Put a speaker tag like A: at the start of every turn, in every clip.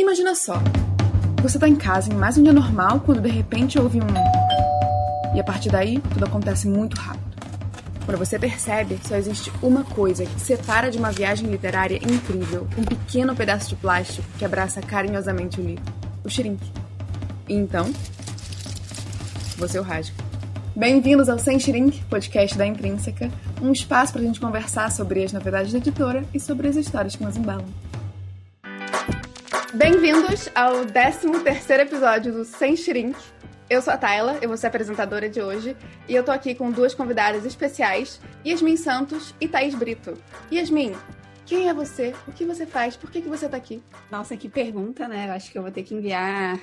A: Imagina só, você tá em casa em mais um dia normal, quando de repente ouve um... E a partir daí, tudo acontece muito rápido. Quando você percebe, só existe uma coisa que te separa de uma viagem literária incrível, um pequeno pedaço de plástico que abraça carinhosamente o livro, o Shrink. E então, você o rasga. Bem-vindos ao Sem Shrink, podcast da Intrínseca, um espaço pra gente conversar sobre as novidades da editora e sobre as histórias que nos embalam. Bem-vindos ao 13º episódio do Sem Shrink. Eu sou a Tayla, eu vou ser a apresentadora de hoje, e eu tô aqui com duas convidadas especiais, Yasmin Santos e Thaís Brito. Yasmin, quem é você? O que você faz? Por que você tá aqui?
B: Nossa, que pergunta, né? Eu acho que eu vou ter que enviar...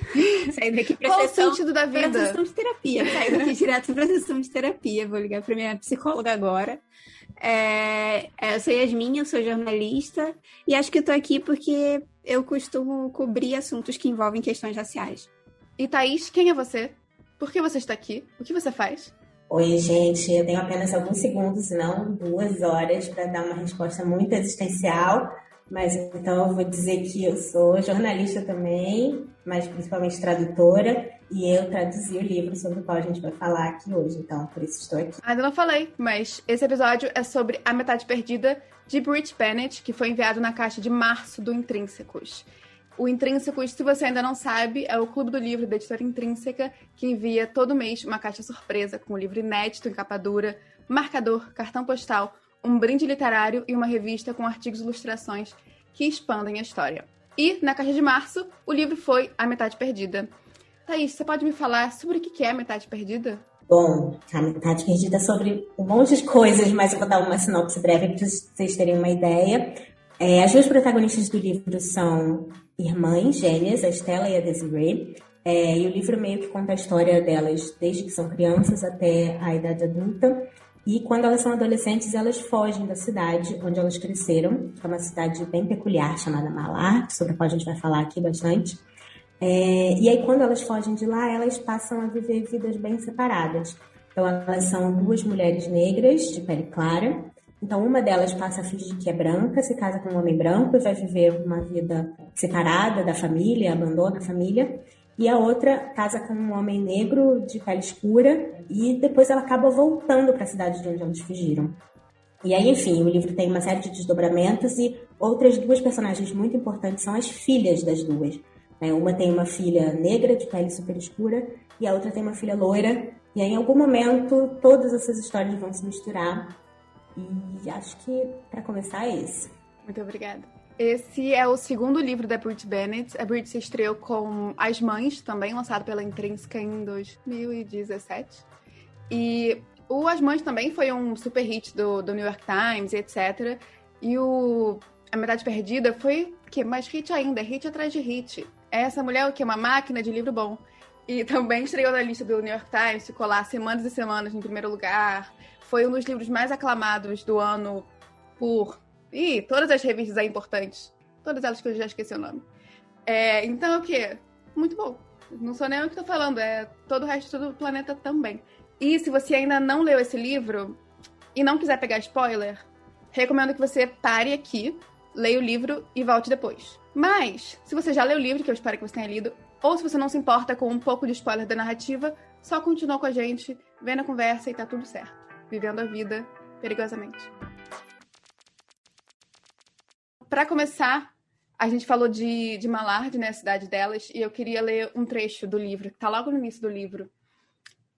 B: sair daqui pra
A: Qual o sentido da vida?
B: Pra sessão de terapia. Sair daqui direto pra sessão de terapia. Vou ligar pra minha psicóloga agora. Eu sou Yasmin, eu sou jornalista, e acho que eu tô aqui porque eu costumo cobrir assuntos que envolvem questões raciais.
A: E Thaís, quem é você? Por que você está aqui? O que você faz?
C: Oi, gente. Eu tenho apenas alguns segundos, não 2 horas, para dar uma resposta muito existencial. Mas então eu vou dizer que eu sou jornalista também, mas principalmente tradutora. E eu traduzi o livro sobre o qual a gente vai falar aqui hoje. Então, por isso estou aqui.
A: Ainda não falei, mas esse episódio é sobre A Metade Perdida, de Brit Bennett, que foi enviado na caixa de março do Intrínsecos. O Intrínsecos, se você ainda não sabe, é o clube do livro da editora Intrínseca, que envia todo mês uma caixa surpresa com um livro inédito em capa dura, marcador, cartão postal, um brinde literário e uma revista com artigos e ilustrações que expandem a história. E, na caixa de março, o livro foi A Metade Perdida. Thaís, você pode me falar sobre o que é A Metade Perdida?
C: Bom, A Metade Perdida é sobre um monte de coisas, mas eu vou dar uma sinopse breve para vocês terem uma ideia. As duas protagonistas do livro são irmãs gêmeas, a Stella e a Desiree, e o livro meio que conta a história delas desde que são crianças até a idade adulta. E quando elas são adolescentes, elas fogem da cidade onde elas cresceram, que é uma cidade bem peculiar chamada Malar, sobre a qual a gente vai falar aqui bastante. E aí, quando elas fogem de lá, elas passam a viver vidas bem separadas. Então, elas são 2 mulheres negras, de pele clara. Então, uma delas passa a fingir que é branca, se casa com um homem branco e vai viver uma vida separada da família, abandona a família. E a outra casa com um homem negro de pele escura e depois ela acaba voltando para a cidade de onde elas fugiram. E aí, enfim, o livro tem uma série de desdobramentos e outras 2 personagens muito importantes são as filhas das duas. Uma tem uma filha negra de pele super escura e a outra tem uma filha loira. E aí, em algum momento, todas essas histórias vão se misturar. E acho que, para começar, é esse.
A: Muito obrigada. Esse é o segundo livro da Brit Bennett. A Brit se estreou com As Mães, também lançado pela Intrínseca em 2017. E o As Mães também foi um super hit do New York Times, etc. E A Metade Perdida foi mais hit ainda, hit atrás de hit. Essa mulher é uma máquina de livro bom. E também estreou na lista do New York Times, ficou lá semanas e semanas em primeiro lugar. Foi um dos livros mais aclamados do ano por... todas as revistas aí importantes. Todas elas que eu já esqueci o nome. Então, o quê? Muito bom. Não sou nem eu que tô falando, todo o resto do planeta também. E se você ainda não leu esse livro e não quiser pegar spoiler, recomendo que você pare aqui, leia o livro e volte depois. Mas, se você já leu o livro, que eu espero que você tenha lido, ou se você não se importa com um pouco de spoiler da narrativa, só continua com a gente, vem na conversa e tá tudo certo. Vivendo a vida perigosamente. Para começar, a gente falou de Malard, né, a cidade delas, e eu queria ler um trecho do livro, que tá logo no início do livro,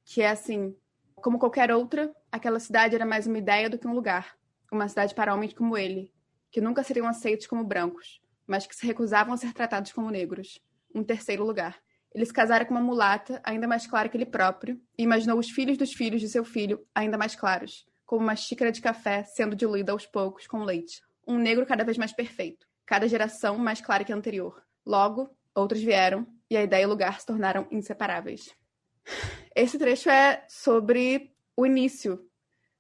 A: que é assim: como qualquer outra, aquela cidade era mais uma ideia do que um lugar. Uma cidade para homens como ele, que nunca seriam aceitos como brancos, mas que se recusavam a ser tratados como negros. Um terceiro lugar. Ele se casara com uma mulata, ainda mais clara que ele próprio, e imaginou os filhos dos filhos de seu filho, ainda mais claros, como uma xícara de café sendo diluída aos poucos com leite. Um negro cada vez mais perfeito, cada geração mais clara que a anterior. Logo, outros vieram, e a ideia e o lugar se tornaram inseparáveis. Esse trecho é sobre o início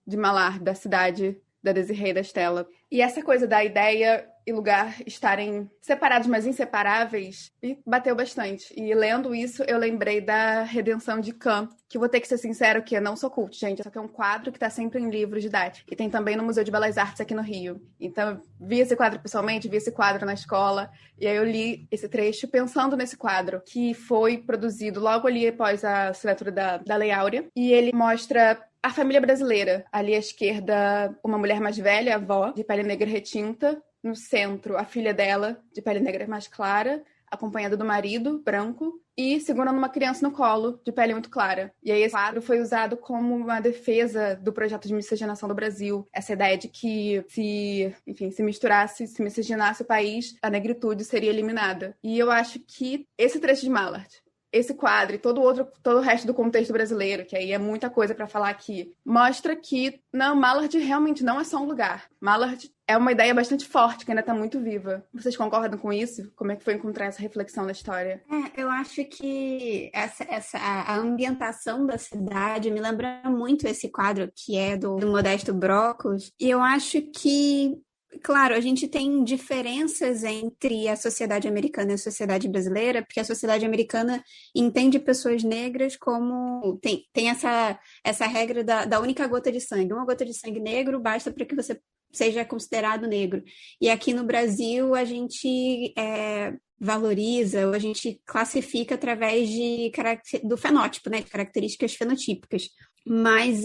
A: de Malar, da cidade da Desiree e da Stella. E essa coisa da ideia e lugar estarem separados, mas inseparáveis, e bateu bastante. E lendo isso, eu lembrei da Redenção de Khan, que vou ter que ser sincero que eu não sou cult, gente. Só que é um quadro que tá sempre em livros didáticos. E tem também no Museu de Belas Artes aqui no Rio. Então, eu vi esse quadro pessoalmente, vi esse quadro na escola, e aí eu li esse trecho pensando nesse quadro, que foi produzido logo ali após a assinatura da Lei Áurea. E ele mostra a família brasileira. Ali à esquerda, uma mulher mais velha, a avó, de pele negra retinta. No centro, a filha dela, de pele negra mais clara, acompanhada do marido, branco, e segurando uma criança no colo, de pele muito clara. E aí esse quadro foi usado como uma defesa do projeto de miscigenação do Brasil. Essa ideia de que se misturasse, se miscigenasse o país, a negritude seria eliminada. E eu acho que esse trecho de Mallard, esse quadro e todo o resto do contexto brasileiro, que aí é muita coisa para falar aqui, mostra que Mallard realmente não é só um lugar. Mallard é uma ideia bastante forte, que ainda está muito viva. Vocês concordam com isso? Como é que foi encontrar essa reflexão na história?
B: Eu acho que a ambientação da cidade me lembra muito esse quadro que é do Modesto Brocos. E eu acho que, claro, a gente tem diferenças entre a sociedade americana e a sociedade brasileira, porque a sociedade americana entende pessoas negras como... Tem essa regra da única gota de sangue. Uma gota de sangue negro basta para que você seja considerado negro. E aqui no Brasil, a gente valoriza, ou a gente classifica através do fenótipo, né? De características fenotípicas. Mas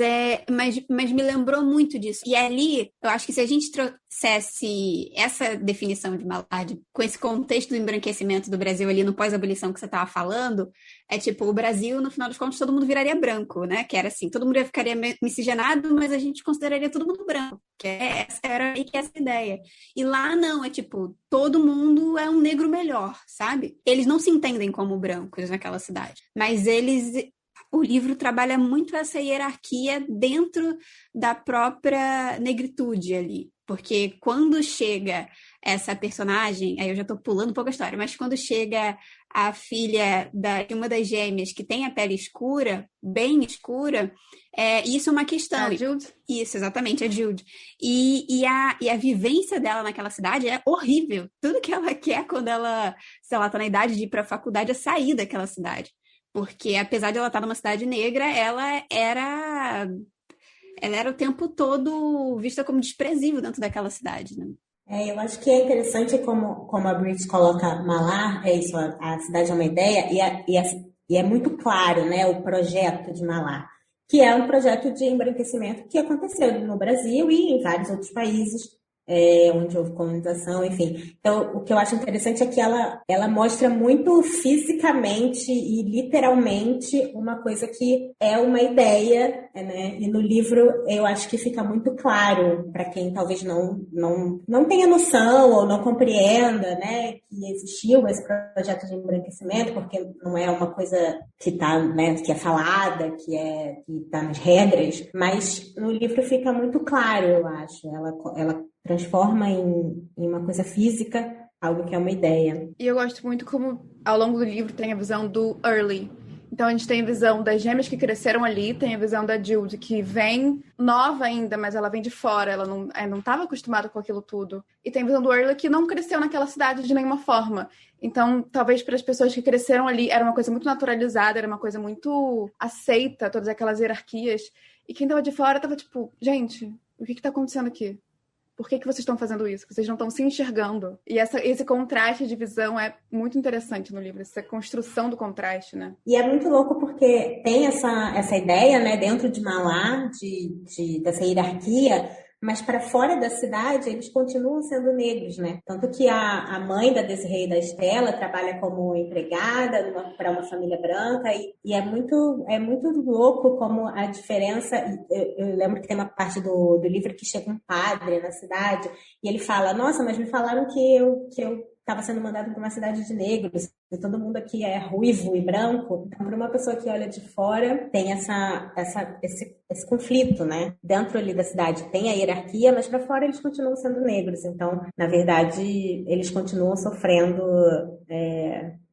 B: me lembrou muito disso. E ali, eu acho que se a gente trouxesse essa definição de Mallard com esse contexto do embranquecimento do Brasil ali no pós-abolição que você estava falando, é tipo, o Brasil, no final dos contos, todo mundo viraria branco, né? Que era assim, todo mundo ficaria miscigenado, mas a gente consideraria todo mundo branco. Que era meio que essa ideia. E lá não, é tipo, todo mundo é um negro melhor, sabe? Eles não se entendem como brancos naquela cidade, mas o livro trabalha muito essa hierarquia dentro da própria negritude ali. Porque quando chega essa personagem, aí eu já tô pulando um pouco a história, mas quando chega a filha de uma das gêmeas que tem a pele escura, bem escura, isso é uma questão.
A: A Jude?
B: Isso, exatamente, a Jude. E a vivência dela naquela cidade é horrível. Tudo que ela quer quando se ela tá na idade de ir pra faculdade é sair daquela cidade. Porque, apesar de ela estar numa cidade negra, ela era o tempo todo vista como desprezível dentro daquela cidade, né?
C: Eu acho que é interessante como a Brit coloca Malar, é isso, a cidade é uma ideia, e é muito claro, né, o projeto de Malar, que é um projeto de embranquecimento que aconteceu no Brasil e em vários outros países, onde houve colonização, enfim. Então, o que eu acho interessante é que ela mostra muito fisicamente e literalmente uma coisa que é uma ideia, né? E no livro eu acho que fica muito claro para quem talvez não tenha noção ou não compreenda, né, que existiu esse projeto de embranquecimento, porque não é uma coisa que tá, né, que é falada, que tá nas regras, mas no livro fica muito claro, eu acho. Ela transforma em uma coisa física algo que é uma ideia.
A: E eu gosto muito como, ao longo do livro, tem a visão do Early. Então, a gente tem a visão das gêmeas que cresceram ali, tem a visão da Jude, que vem nova ainda, mas ela vem de fora, ela não estava acostumada com aquilo tudo. E tem a visão do Early, que não cresceu naquela cidade de nenhuma forma. Então, talvez para as pessoas que cresceram ali, era uma coisa muito naturalizada, era uma coisa muito aceita, todas aquelas hierarquias. E quem estava de fora estava tipo, gente, o que está acontecendo aqui? Por que vocês estão fazendo isso? Vocês não estão se enxergando. E esse contraste de visão é muito interessante no livro, essa construção do contraste, né?
C: E é muito louco porque tem essa ideia, né, dentro de Malar, dessa hierarquia, mas para fora da cidade eles continuam sendo negros, né? Tanto que a mãe da Desirê e da Estela trabalha como empregada para uma família branca e é muito louco como a diferença. Eu lembro que tem uma parte do livro que chega um padre na cidade e ele fala: nossa, mas me falaram que eu estava sendo mandado para uma cidade de negros e todo mundo aqui é ruivo e branco. Então, para uma pessoa que olha de fora, tem esse conflito, né? Dentro ali da cidade tem a hierarquia, mas para fora eles continuam sendo negros. Então, na verdade, eles continuam sofrendo,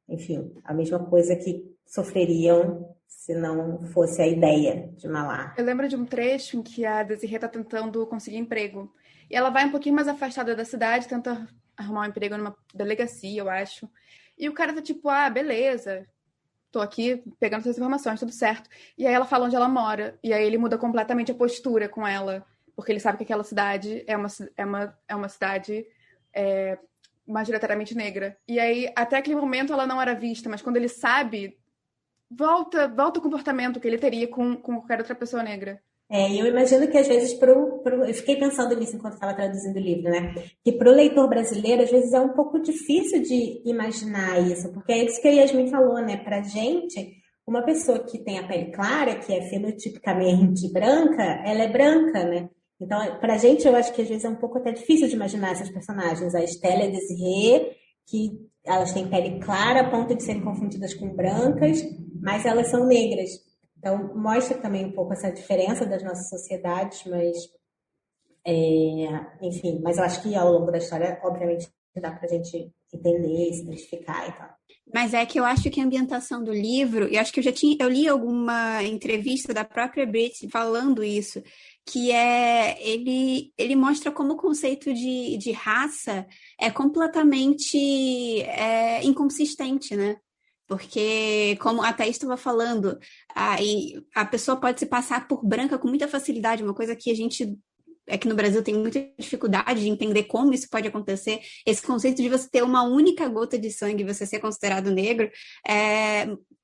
C: enfim, a mesma coisa que sofreriam se não fosse a ideia de Malar.
A: Eu lembro de um trecho em que a Desirê está tentando conseguir emprego. E ela vai um pouquinho mais afastada da cidade, tenta arrumar um emprego numa delegacia, eu acho. E o cara tá tipo, beleza, tô aqui pegando suas informações, tudo certo. E aí ela fala onde ela mora. E aí ele muda completamente a postura com ela. Porque ele sabe que aquela cidade é uma cidade majoritariamente negra. E aí, até aquele momento, ela não era vista. Mas quando ele sabe, volta o comportamento que ele teria com qualquer outra pessoa negra.
C: E eu imagino que às vezes eu fiquei pensando nisso enquanto estava traduzindo o livro, né? Que para o leitor brasileiro, às vezes é um pouco difícil de imaginar isso, porque é isso que a Yasmin falou, né? Para gente, uma pessoa que tem a pele clara, que é fenotipicamente branca, ela é branca, né? Então, para a gente, eu acho que às vezes é um pouco até difícil de imaginar essas personagens. A Estela e a Desirê, que elas têm pele clara a ponto de serem confundidas com brancas, mas elas são negras. Então, mostra também um pouco essa diferença das nossas sociedades, mas, enfim, mas eu acho que ao longo da história, obviamente, dá pra gente entender, se identificar e tal.
B: Mas é que eu acho que a ambientação do livro, eu acho que eu li alguma entrevista da própria Brit falando isso, que ele mostra como o conceito de raça é completamente inconsistente, né? Porque, como a Thaís estava falando, a pessoa pode se passar por branca com muita facilidade, uma coisa que a gente aqui no Brasil tem muita dificuldade de entender como isso pode acontecer. Esse conceito de você ter uma única gota de sangue e você ser considerado negro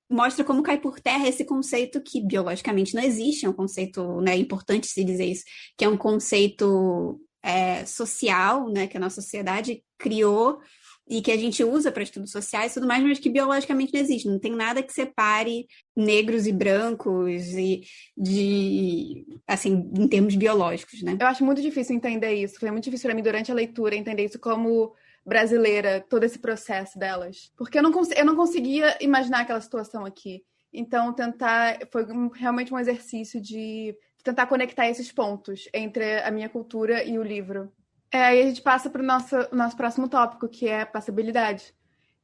B: mostra como cai por terra esse conceito que biologicamente não existe, é um conceito, né, importante se dizer isso, que é um conceito social, né, que a nossa sociedade criou e que a gente usa para estudos sociais e tudo mais, mas que biologicamente não existe. Não tem nada que separe negros e brancos assim, em termos biológicos, né?
A: Eu acho muito difícil entender isso. Foi muito difícil para mim durante a leitura entender isso como brasileira, todo esse processo delas. Porque eu não conseguia imaginar aquela situação aqui. Então, foi realmente um exercício de tentar conectar esses pontos entre a minha cultura e o livro. Aí a gente passa para o nosso próximo tópico, que é a passabilidade.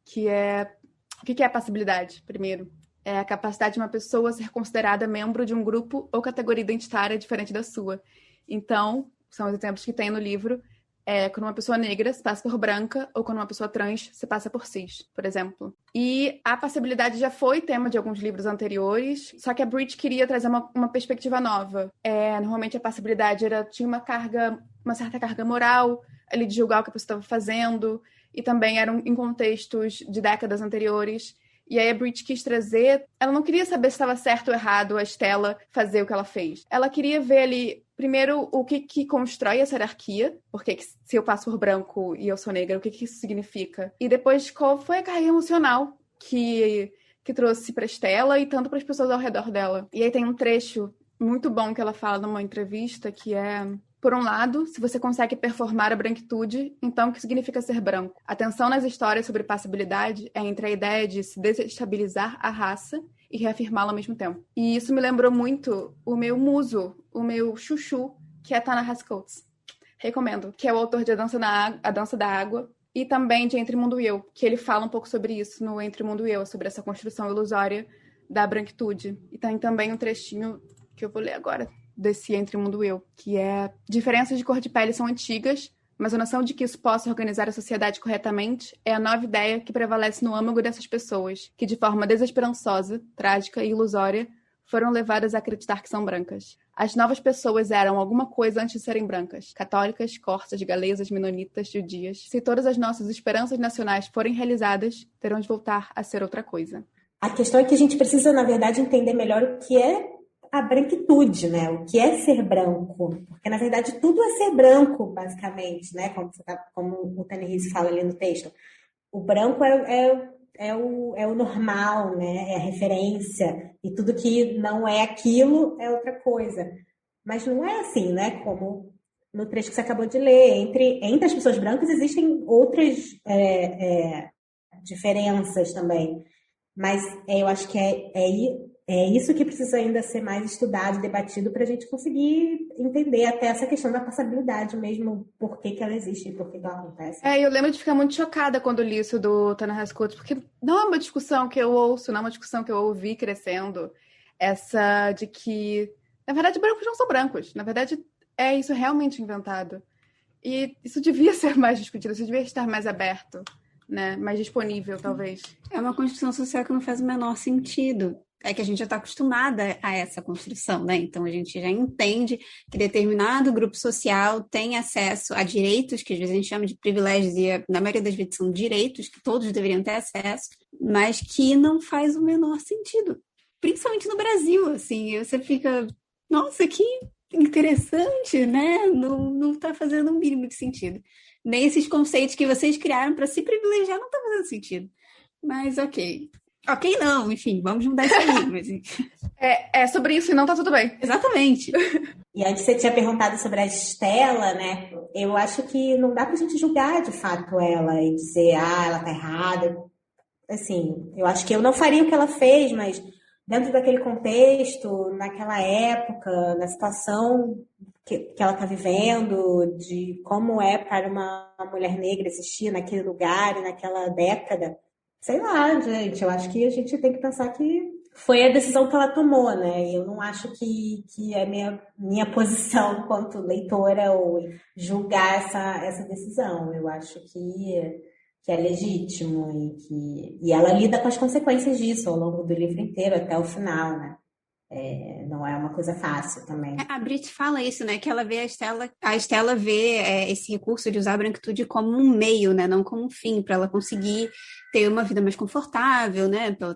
A: O que é passabilidade, primeiro? É a capacidade de uma pessoa ser considerada membro de um grupo ou categoria identitária diferente da sua. Então, são os exemplos que tem no livro. Quando uma pessoa negra se passa por branca, ou quando uma pessoa trans se passa por cis, por exemplo. E a passabilidade já foi tema de alguns livros anteriores, só que a Brit queria trazer uma perspectiva nova. Normalmente a passabilidade tinha uma certa carga moral, ali de julgar o que a pessoa estava fazendo, e também eram em contextos de décadas anteriores. E aí a Brit quis trazer... Ela não queria saber se estava certo ou errado a Estela fazer o que ela fez. Ela queria ver ali, primeiro, o que constrói essa hierarquia. Porque se eu passo por branco e eu sou negra, o que isso significa? E depois, qual foi a carga emocional que trouxe para Estela e tanto para as pessoas ao redor dela. E aí tem um trecho muito bom que ela fala numa entrevista, que é... Por um lado, se você consegue performar a branquitude, então o que significa ser branco? A tensão nas histórias sobre passabilidade é entre a ideia de se desestabilizar a raça e reafirmá-la ao mesmo tempo. E isso me lembrou muito o meu muso, o meu chuchu, que é Ta-Nehisi Coates. Recomendo, que é o autor de A Dança da Água e também de Entre Mundo e Eu, que ele fala um pouco sobre isso no Entre Mundo e Eu, sobre essa construção ilusória da branquitude. E tem também um trechinho que eu vou ler agora, desse Entre Mundo e Eu, que é: diferenças de cor de pele são antigas, mas a noção de que isso possa organizar a sociedade corretamente é a nova ideia que prevalece no âmago dessas pessoas, que de forma desesperançosa, trágica e ilusória foram levadas a acreditar que são brancas. As novas pessoas eram alguma coisa antes de serem brancas: católicas, corças, galesas, menonitas, judias. Se todas as nossas esperanças nacionais forem realizadas, terão de voltar a ser outra coisa.
C: A questão é que a gente precisa, na verdade, entender melhor o que é a branquitude, né? O que é ser branco? Porque, na verdade, tudo é ser branco, basicamente, né? Como o Ta-Nehisi fala ali no texto. O branco é o normal, né? É a referência. E tudo que não é aquilo é outra coisa. Mas não é assim, né? Como no trecho que você acabou de ler. Entre as pessoas brancas existem outras diferenças também. Mas eu acho que é isso que precisa ainda ser mais estudado, debatido, para a gente conseguir entender até essa questão da passabilidade mesmo, por que ela existe e por que ela acontece.
A: Eu lembro de ficar muito chocada quando li isso do Ta-Nehisi Coates, porque não é uma discussão que eu ouço, não é uma discussão que eu ouvi crescendo, essa de que, na verdade, brancos não são brancos. Na verdade, é isso realmente inventado. E isso devia ser mais discutido, isso devia estar mais aberto, né? Mais disponível, talvez.
B: É uma construção social que não faz o menor sentido. É que a gente já está acostumada a essa construção, né? Então a gente já entende que determinado grupo social tem acesso a direitos, que às vezes a gente chama de privilégios, e na maioria das vezes são direitos que todos deveriam ter acesso, mas que não faz o menor sentido. Principalmente no Brasil, assim, você fica, nossa, que interessante, né? Não está fazendo o mínimo de sentido. Nem esses conceitos que vocês criaram para se privilegiar não estão fazendo sentido. Mas ok. Ok, não, enfim, vamos mudar isso aí. Mas...
A: É sobre isso e não tá tudo bem.
B: Exatamente.
C: E antes você tinha perguntado sobre a Estela, né? Eu acho que não dá pra gente julgar de fato ela e dizer, ela tá errada. Assim, eu acho que eu não faria o que ela fez, mas dentro daquele contexto, naquela época, na situação que ela tá vivendo, de como é para uma mulher negra existir naquele lugar e naquela década. Sei lá, gente, eu acho que a gente tem que pensar que foi a decisão que ela tomou, né? Eu não acho que é minha posição enquanto leitora ou julgar essa decisão. Eu acho que é legítimo e ela lida com as consequências disso ao longo do livro inteiro, até o final, né? Não é uma coisa fácil também.
B: A Brit fala isso, né? Que ela vê a Estela vê esse recurso de usar a branquitude como um meio, né? Não como um fim, para ela conseguir ter uma vida mais confortável, né? Então,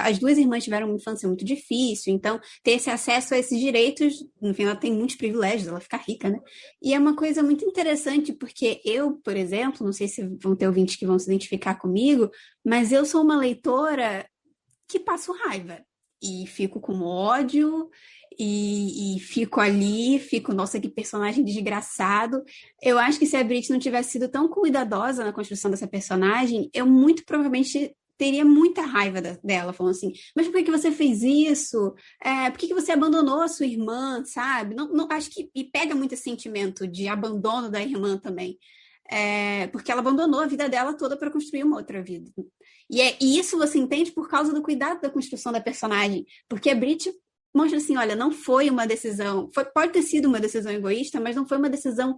B: as duas irmãs tiveram uma infância muito difícil, então ter esse acesso a esses direitos, no fim, ela tem muitos privilégios, ela fica rica, né? E é uma coisa muito interessante, porque eu, por exemplo, não sei se vão ter ouvintes que vão se identificar comigo, mas eu sou uma leitora que passo raiva. E fico com ódio, e fico ali, nossa, que personagem desgraçado. Eu acho que se a Brit não tivesse sido tão cuidadosa na construção dessa personagem, eu muito provavelmente teria muita raiva dela, falando assim, mas por que você fez isso? Por que você abandonou a sua irmã, sabe? Não, acho que e pega muito esse sentimento de abandono da irmã também. Porque ela abandonou a vida dela toda para construir uma outra vida. E isso você entende por causa do cuidado da construção da personagem. Porque a Brit mostra assim, olha, não foi uma decisão... pode ter sido uma decisão egoísta, mas não foi uma decisão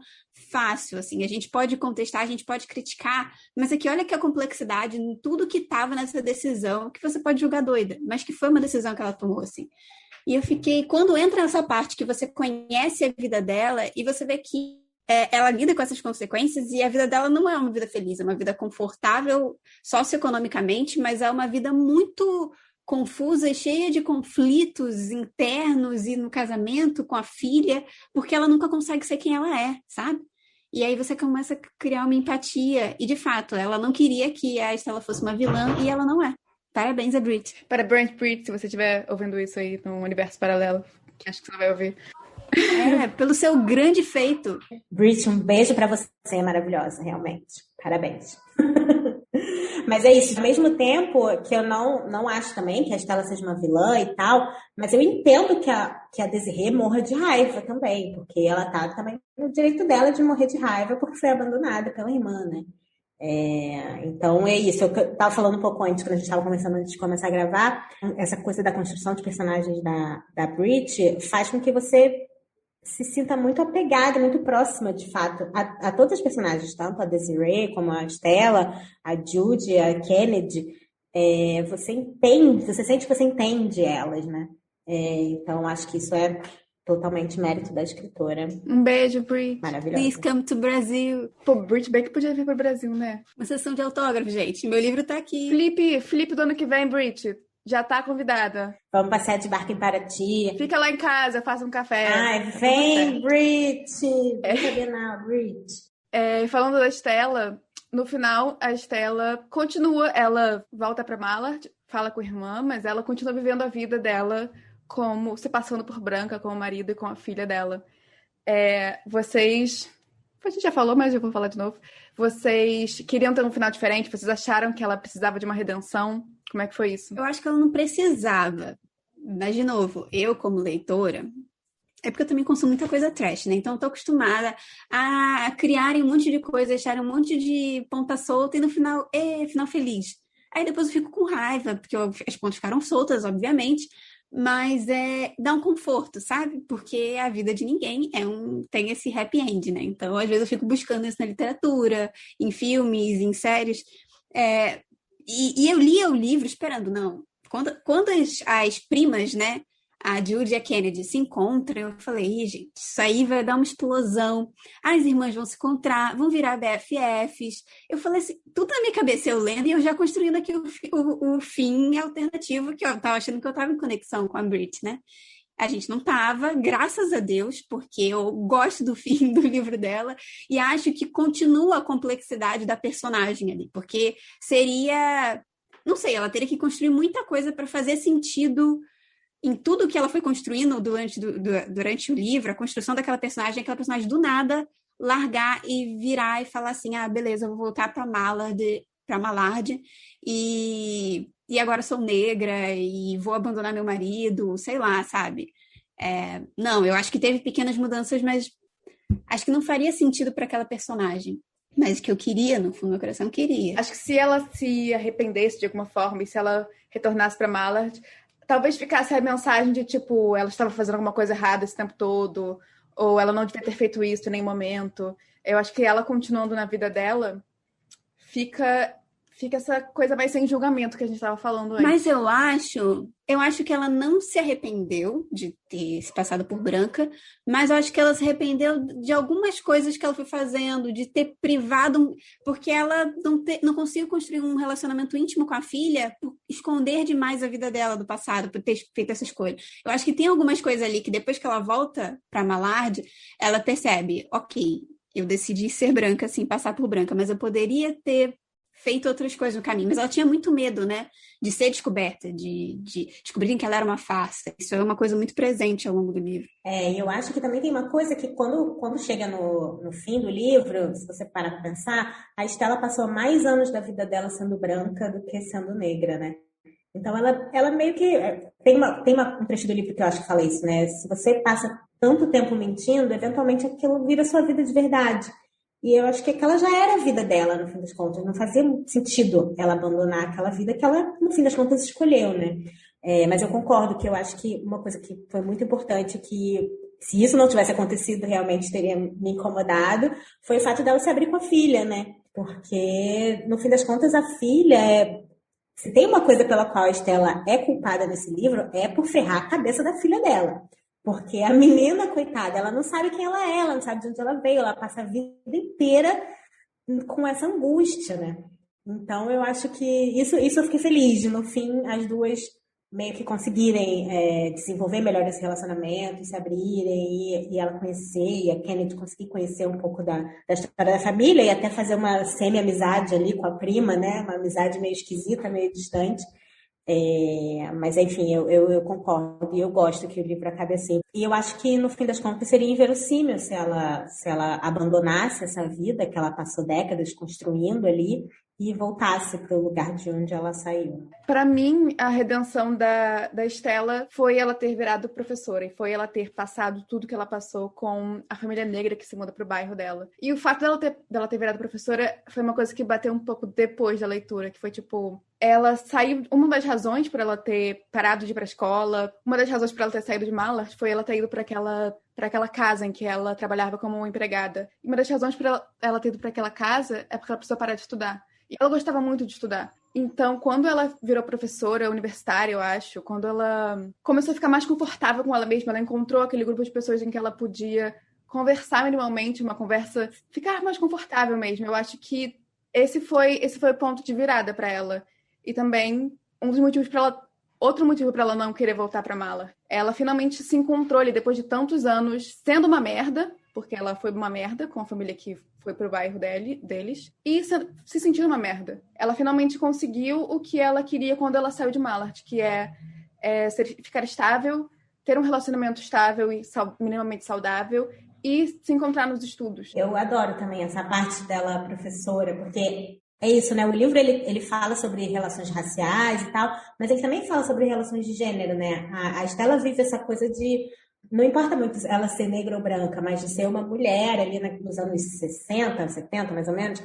B: fácil, assim. A gente pode contestar, a gente pode criticar, mas aqui olha que a complexidade em tudo que estava nessa decisão, que você pode julgar doida, mas que foi uma decisão que ela tomou, assim. E eu fiquei... Quando entra nessa parte que você conhece a vida dela e você vê que ela lida com essas consequências e a vida dela não é uma vida feliz, é uma vida confortável socioeconomicamente, mas é uma vida muito confusa e cheia de conflitos internos e no casamento com a filha, porque ela nunca consegue ser quem ela é, sabe? E aí você começa a criar uma empatia. E, de fato, ela não queria que a Estela fosse uma vilã e ela não é. Parabéns a Brit.
A: Parabéns, Brit, se você estiver ouvindo isso aí num universo paralelo, que acho que você não vai ouvir.
B: Pelo seu grande feito.
C: Brit, um beijo pra você, é maravilhosa, realmente. Parabéns. Mas é isso, ao mesmo tempo que eu não acho também que a Estela seja uma vilã e tal, mas eu entendo que a Desirê morra de raiva também, porque ela tá também no direito dela de morrer de raiva porque foi abandonada pela irmã, né? Então é isso, eu tava falando um pouco antes, quando a gente tava conversando antes de começar a gravar, essa coisa da construção de personagens da Brit faz com que você se sinta muito apegada, muito próxima, de fato, a todas as personagens, tanto a Desiree como a Estela, a Judy, a Kennedy. Você sente que você entende elas, né? Então, acho que isso é totalmente mérito da escritora.
A: Um beijo, Brit.
C: Maravilhosa.
B: Please come to Brasil.
A: Pô, Brit bem que podia vir pro Brasil, né?
B: Uma sessão de autógrafo, gente. Meu livro tá aqui.
A: Felipe do ano que vem, Brit. Já tá convidada.
C: Vamos passear de barco em Paraty.
A: Fica lá em casa, faça um café.
C: Ai, vem, Brit! Não sabia não, Brit.
A: Falando da Estela, no final, a Estela continua, ela volta pra Mallard, fala com a irmã, mas ela continua vivendo a vida dela como se passando por branca com o marido e com a filha dela. Vocês... A gente já falou, mas eu vou falar de novo. Vocês queriam ter um final diferente? Vocês acharam que ela precisava de uma redenção? Como é que foi isso?
B: Eu acho que ela não precisava. Mas, de novo, eu como leitora... É porque eu também consumo muita coisa trash, né? Então eu tô acostumada a criarem um monte de coisa, deixarem um monte de ponta solta e no final, final feliz. Aí depois eu fico com raiva, porque as pontas ficaram soltas, obviamente, mas dá um conforto, sabe? Porque a vida de ninguém tem esse happy end, né? Então, às vezes eu fico buscando isso na literatura, em filmes, em séries. E eu lia o livro esperando, não. Quando as primas, né? A Judy e a Kennedy se encontram, eu falei, "Ih, gente, isso aí vai dar uma explosão. As irmãs vão se encontrar, vão virar BFFs." Eu falei assim, tudo na minha cabeça eu lendo e eu já construindo aqui o fim alternativo, que eu tava achando que eu tava em conexão com a Brit, né? A gente não tava, graças a Deus, porque eu gosto do fim do livro dela e acho que continua a complexidade da personagem ali, porque seria, não sei, ela teria que construir muita coisa para fazer sentido em tudo que ela foi construindo durante o livro, a construção daquela personagem, aquela personagem do nada largar e virar e falar assim, beleza, eu vou voltar para Mallard e agora sou negra e vou abandonar meu marido, sei lá, sabe? Não, eu acho que teve pequenas mudanças, mas acho que não faria sentido para aquela personagem. Mas que eu queria, no fundo do meu coração, queria.
A: Acho que se ela se arrependesse de alguma forma e se ela retornasse para Mallard, talvez ficasse a mensagem de, tipo, ela estava fazendo alguma coisa errada esse tempo todo, ou ela não devia ter feito isso em nenhum momento. Eu acho que ela continuando na vida dela, fica essa coisa mais sem julgamento que a gente estava falando antes.
B: Mas eu acho que ela não se arrependeu de ter se passado por branca, mas eu acho que ela se arrependeu de algumas coisas que ela foi fazendo, de ter privado, porque ela não conseguiu construir um relacionamento íntimo com a filha por esconder demais a vida dela do passado, por ter feito essa escolha. Eu acho que tem algumas coisas ali que depois que ela volta para Mallard, ela percebe, ok, eu decidi ser branca, assim, passar por branca, mas eu poderia ter feito outras coisas no caminho, mas ela tinha muito medo, né, de ser descoberta, de descobrirem que ela era uma farsa. Isso é uma coisa muito presente ao longo do livro.
C: E eu acho que também tem uma coisa que quando chega no fim do livro, se você parar para pensar, a Stella passou mais anos da vida dela sendo branca do que sendo negra, né? Então ela meio que... Tem um trecho do livro que eu acho que fala isso, né? Se você passa tanto tempo mentindo, eventualmente aquilo vira sua vida de verdade. E eu acho que aquela já era a vida dela, no fim das contas. Não fazia sentido ela abandonar aquela vida que ela, no fim das contas, escolheu, né? Mas eu concordo que eu acho que uma coisa que foi muito importante, que se isso não tivesse acontecido, realmente teria me incomodado, foi o fato dela se abrir com a filha, né? Porque, no fim das contas, a filha... Se tem uma coisa pela qual a Stella é culpada nesse livro, é por ferrar a cabeça da filha dela. Porque a menina, coitada, ela não sabe quem ela não sabe de onde ela veio, ela passa a vida inteira com essa angústia, né? Então, eu acho que isso eu fiquei feliz de, no fim, as duas meio que conseguirem desenvolver melhor esse relacionamento, se abrirem e ela conhecer, e a Kennedy conseguir conhecer um pouco da história da família e até fazer uma semi-amizade ali com a prima, né? Uma amizade meio esquisita, meio distante. Mas enfim, eu concordo e eu gosto que o livro acabe assim. E eu acho que no fim das contas seria inverossímil se ela abandonasse essa vida que ela passou décadas construindo ali e voltasse para o lugar de onde ela saiu.
A: Para mim, a redenção da Stella foi ela ter virado professora e foi ela ter passado tudo que ela passou com a família negra que se muda pro bairro dela. E o fato dela ter virado professora foi uma coisa que bateu um pouco depois da leitura, que foi tipo... Ela saiu... Uma das razões por ela ter parado de ir pra escola, uma das razões por ela ter saído de Mallard foi ela ter ido para aquela casa em que ela trabalhava como empregada. E uma das razões por ela ter ido para aquela casa é porque ela precisou parar de estudar. E ela gostava muito de estudar. Então, quando ela virou professora universitária, eu acho, quando ela começou a ficar mais confortável com ela mesma, ela encontrou aquele grupo de pessoas em que ela podia conversar minimamente, uma conversa, ficar mais confortável mesmo. Eu acho que esse foi o ponto de virada para ela. E também outro motivo para ela não querer voltar para Mallard. Ela finalmente se encontrou ali depois de tantos anos sendo uma merda, porque ela foi uma merda com a família que foi pro bairro deles, e se sentiu uma merda. Ela finalmente conseguiu o que ela queria quando ela saiu de Mallard, que é ficar estável, ter um relacionamento estável e minimamente saudável, e se encontrar nos estudos.
C: Eu adoro também essa parte dela professora, porque é isso, né? O livro ele fala sobre relações raciais e tal, mas ele também fala sobre relações de gênero, né? A Stella vive essa coisa de... Não importa muito ela ser negra ou branca, mas de ser uma mulher ali nos anos 60, 70, mais ou menos,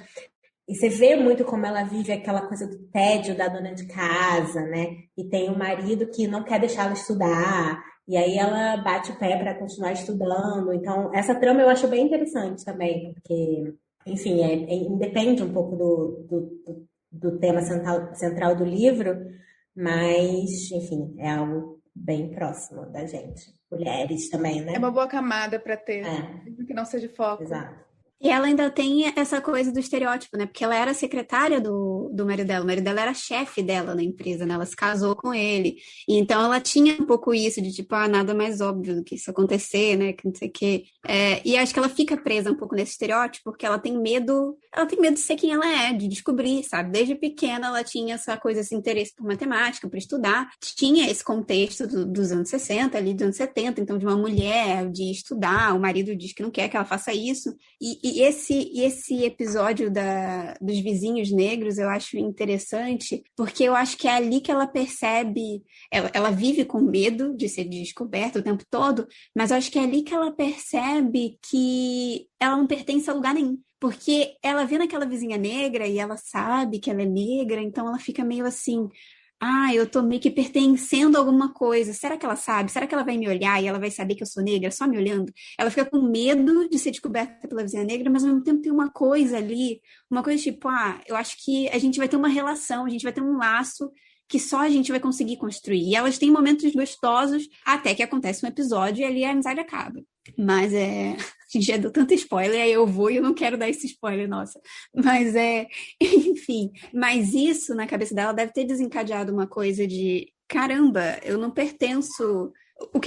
C: E você vê muito como ela vive aquela coisa do tédio da dona de casa, né? E tem o marido que não quer deixá-la estudar, e aí ela bate o pé para continuar estudando. Então, essa trama eu acho bem interessante também, porque, enfim, independe um pouco do tema central do livro, mas, enfim, é algo bem próximo da gente. Mulheres também,
A: É uma
C: né?
A: boa camada pra ter,
C: É,
A: mesmo que não seja foco.
C: exato.
B: E ela ainda tem essa coisa do estereótipo, né? Porque ela era secretária do marido dela. O marido dela era chefe dela na empresa, né? Ela se casou com ele. E então ela tinha um pouco isso de tipo, nada mais óbvio do que isso acontecer, né? Que não sei o quê. E acho que ela fica presa um pouco nesse estereótipo, porque ela tem medo de ser quem ela é, de descobrir, sabe? Desde pequena ela tinha essa coisa, esse interesse por matemática, por estudar. Tinha esse contexto dos anos 60, ali dos anos 70, então de uma mulher, de estudar, o marido diz que não quer que ela faça isso. E esse episódio dos vizinhos negros eu acho interessante, porque eu acho que é ali que ela percebe, ela vive com medo de ser descoberta o tempo todo, mas eu acho que é ali que ela percebe que ela não pertence a lugar nenhum. Porque ela vê naquela vizinha negra e ela sabe que ela é negra, então ela fica meio assim, eu tô meio que pertencendo a alguma coisa. Será que ela sabe? Será que ela vai me olhar e ela vai saber que eu sou negra só me olhando? Ela fica com medo de ser descoberta pela vizinha negra, mas ao mesmo tempo tem uma coisa ali, uma coisa tipo, eu acho que a gente vai ter uma relação, a gente vai ter um laço que só a gente vai conseguir construir. E elas têm momentos gostosos, até que acontece um episódio e ali a amizade acaba. Mas a gente já deu tanto spoiler, aí eu vou e eu não quero dar esse spoiler, nossa. Mas enfim. Mas isso na cabeça dela deve ter desencadeado uma coisa de caramba, eu não pertenço. O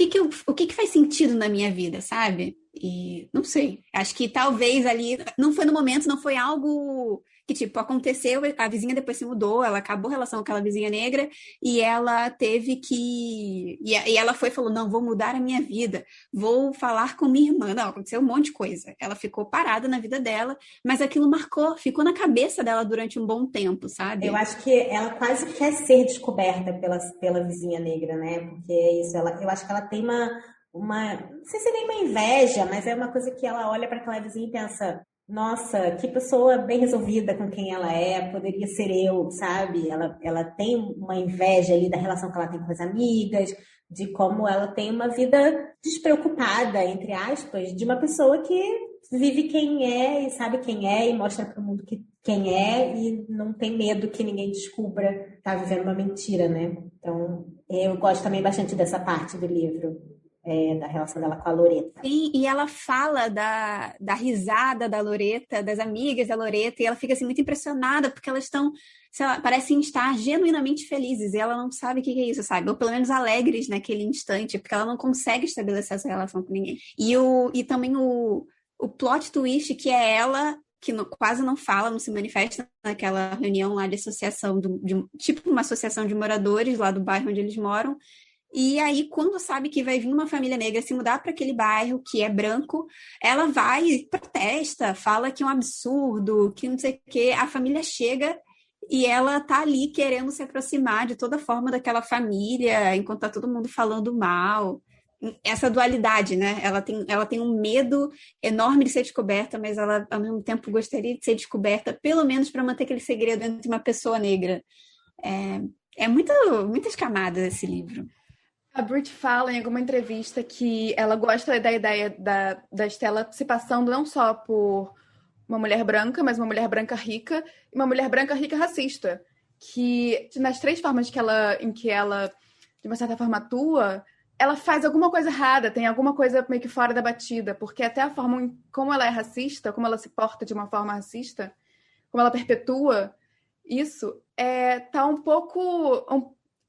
B: que faz sentido na minha vida, sabe? E não sei. Acho que talvez ali. Não foi no momento, não foi algo que, tipo, aconteceu, a vizinha depois se mudou, ela acabou a relação com aquela vizinha negra e ela teve que. E ela foi e falou: não, vou mudar a minha vida, vou falar com minha irmã. Não, aconteceu um monte de coisa. Ela ficou parada na vida dela, mas aquilo marcou, ficou na cabeça dela durante um bom tempo,
C: Eu
B: sabe?
C: acho que ela quase quer ser descoberta pela vizinha negra, né? Porque é isso, eu acho que ela tem não sei se é nem uma inveja, mas é uma coisa que ela olha para aquela vizinha e pensa, nossa, que pessoa bem resolvida com quem ela é, poderia ser eu, sabe? Ela tem uma inveja ali da relação que ela tem com as amigas, de como ela tem uma vida despreocupada, entre aspas, de uma pessoa que vive quem é e sabe quem é e mostra para o mundo quem é e não tem medo que ninguém descubra tá vivendo uma mentira, né? Então, eu gosto também bastante dessa parte do livro, da relação dela com a Loreta.
B: Sim, e ela fala da risada da Loreta, das amigas da Loreta, e ela fica assim muito impressionada, porque elas estão, sei lá, parecem estar genuinamente felizes, e ela não sabe o que é isso, sabe? Ou pelo menos alegres naquele instante, porque ela não consegue estabelecer essa relação com ninguém. E também o plot twist que é ela que quase não fala, não se manifesta naquela reunião lá de associação, tipo uma associação de moradores lá do bairro onde eles moram. E aí, quando sabe que vai vir uma família negra se mudar para aquele bairro que é branco, ela vai, protesta, fala que é um absurdo, que não sei o quê. A família chega e ela tá ali querendo se aproximar de toda forma daquela família, enquanto tá todo mundo falando mal. Essa dualidade, né? Ela tem um medo enorme de ser descoberta, mas ela, ao mesmo tempo, gostaria de ser descoberta, pelo menos para manter aquele segredo entre uma pessoa negra. Muitas camadas esse livro.
A: A Brit fala em alguma entrevista que ela gosta da ideia da Stella se passando não só por uma mulher branca, mas uma mulher branca rica e uma mulher branca rica racista. Que nas três formas em que ela, de uma certa forma, atua, ela faz alguma coisa errada, tem alguma coisa meio que fora da batida, porque até a forma como ela é racista, como ela se porta de uma forma racista, como ela perpetua isso, tá um pouco...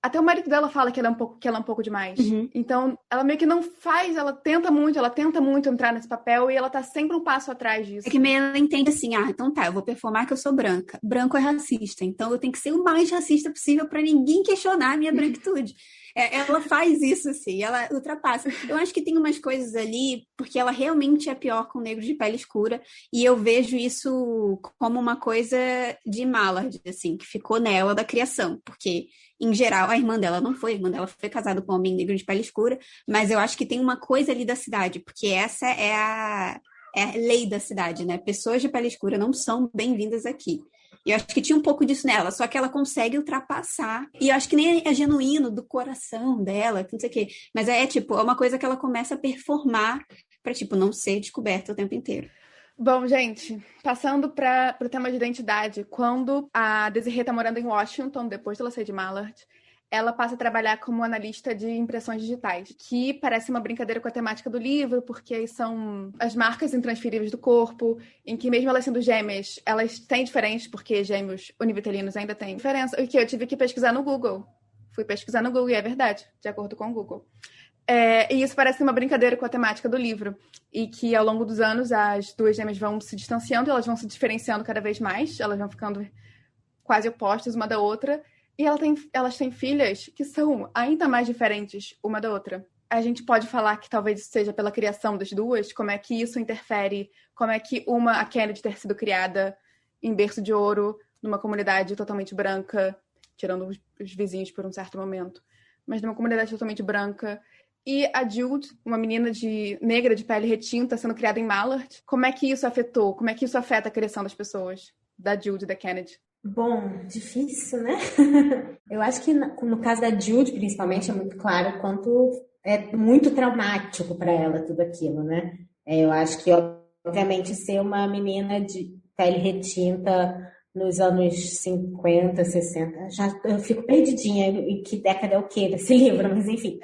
A: Até o marido dela fala que ela é um pouco demais.
B: Uhum.
A: Então, ela meio que não faz, ela tenta muito entrar nesse papel e ela tá sempre um passo atrás disso.
B: É que meio ela entende assim, então tá, eu vou performar que eu sou branca. Branco é racista, então eu tenho que ser o mais racista possível para ninguém questionar a minha branquitude. Ela faz isso, assim, ela ultrapassa. Eu acho que tem umas coisas ali, porque ela realmente é pior com negros de pele escura, e eu vejo isso como uma coisa de Mallard, assim, que ficou nela da criação, porque, em geral, a irmã dela foi casada com um homem negro de pele escura, mas eu acho que tem uma coisa ali da cidade, porque essa é a lei da cidade, né? Pessoas de pele escura não são bem-vindas aqui. E eu acho que tinha um pouco disso nela, só que ela consegue ultrapassar. E eu acho que nem é genuíno do coração dela, não sei o quê. Mas tipo, é uma coisa que ela começa a performar pra, tipo, não ser descoberta o tempo inteiro.
A: Bom, gente, passando para o tema de identidade, quando a Desiree tá morando em Washington, depois dela sair de Mallard, ela passa a trabalhar como analista de impressões digitais, que parece uma brincadeira com a temática do livro, porque são as marcas intransferíveis do corpo, em que mesmo elas sendo gêmeas, elas têm diferença, porque gêmeos univitelinos ainda têm diferença, o que eu tive que pesquisar no Google. Fui pesquisar no Google e é verdade, de acordo com o Google. E isso parece uma brincadeira com a temática do livro. E que ao longo dos anos as duas gêmeas vão se distanciando e elas vão se diferenciando cada vez mais. Elas vão ficando quase opostas uma da outra. E elas têm filhas que são ainda mais diferentes uma da outra. A gente pode falar que talvez isso seja pela criação das duas, como é que isso interfere, como é que a Kennedy ter sido criada em berço de ouro, numa comunidade totalmente branca, tirando os vizinhos por um certo momento, mas numa comunidade totalmente branca. E a Jude, uma menina negra de pele retinta, sendo criada em Mallard. Como é que isso afetou? Como é que isso afeta a criação das pessoas? Da Jude e da Kennedy?
C: Bom, difícil, né? Eu acho que no caso da Jude, principalmente, é muito claro o quanto é muito traumático para ela tudo aquilo, né? Eu acho que, obviamente, ser uma menina de pele retinta nos anos 50, 60, eu fico perdidinha em que década é o quê desse livro, mas enfim.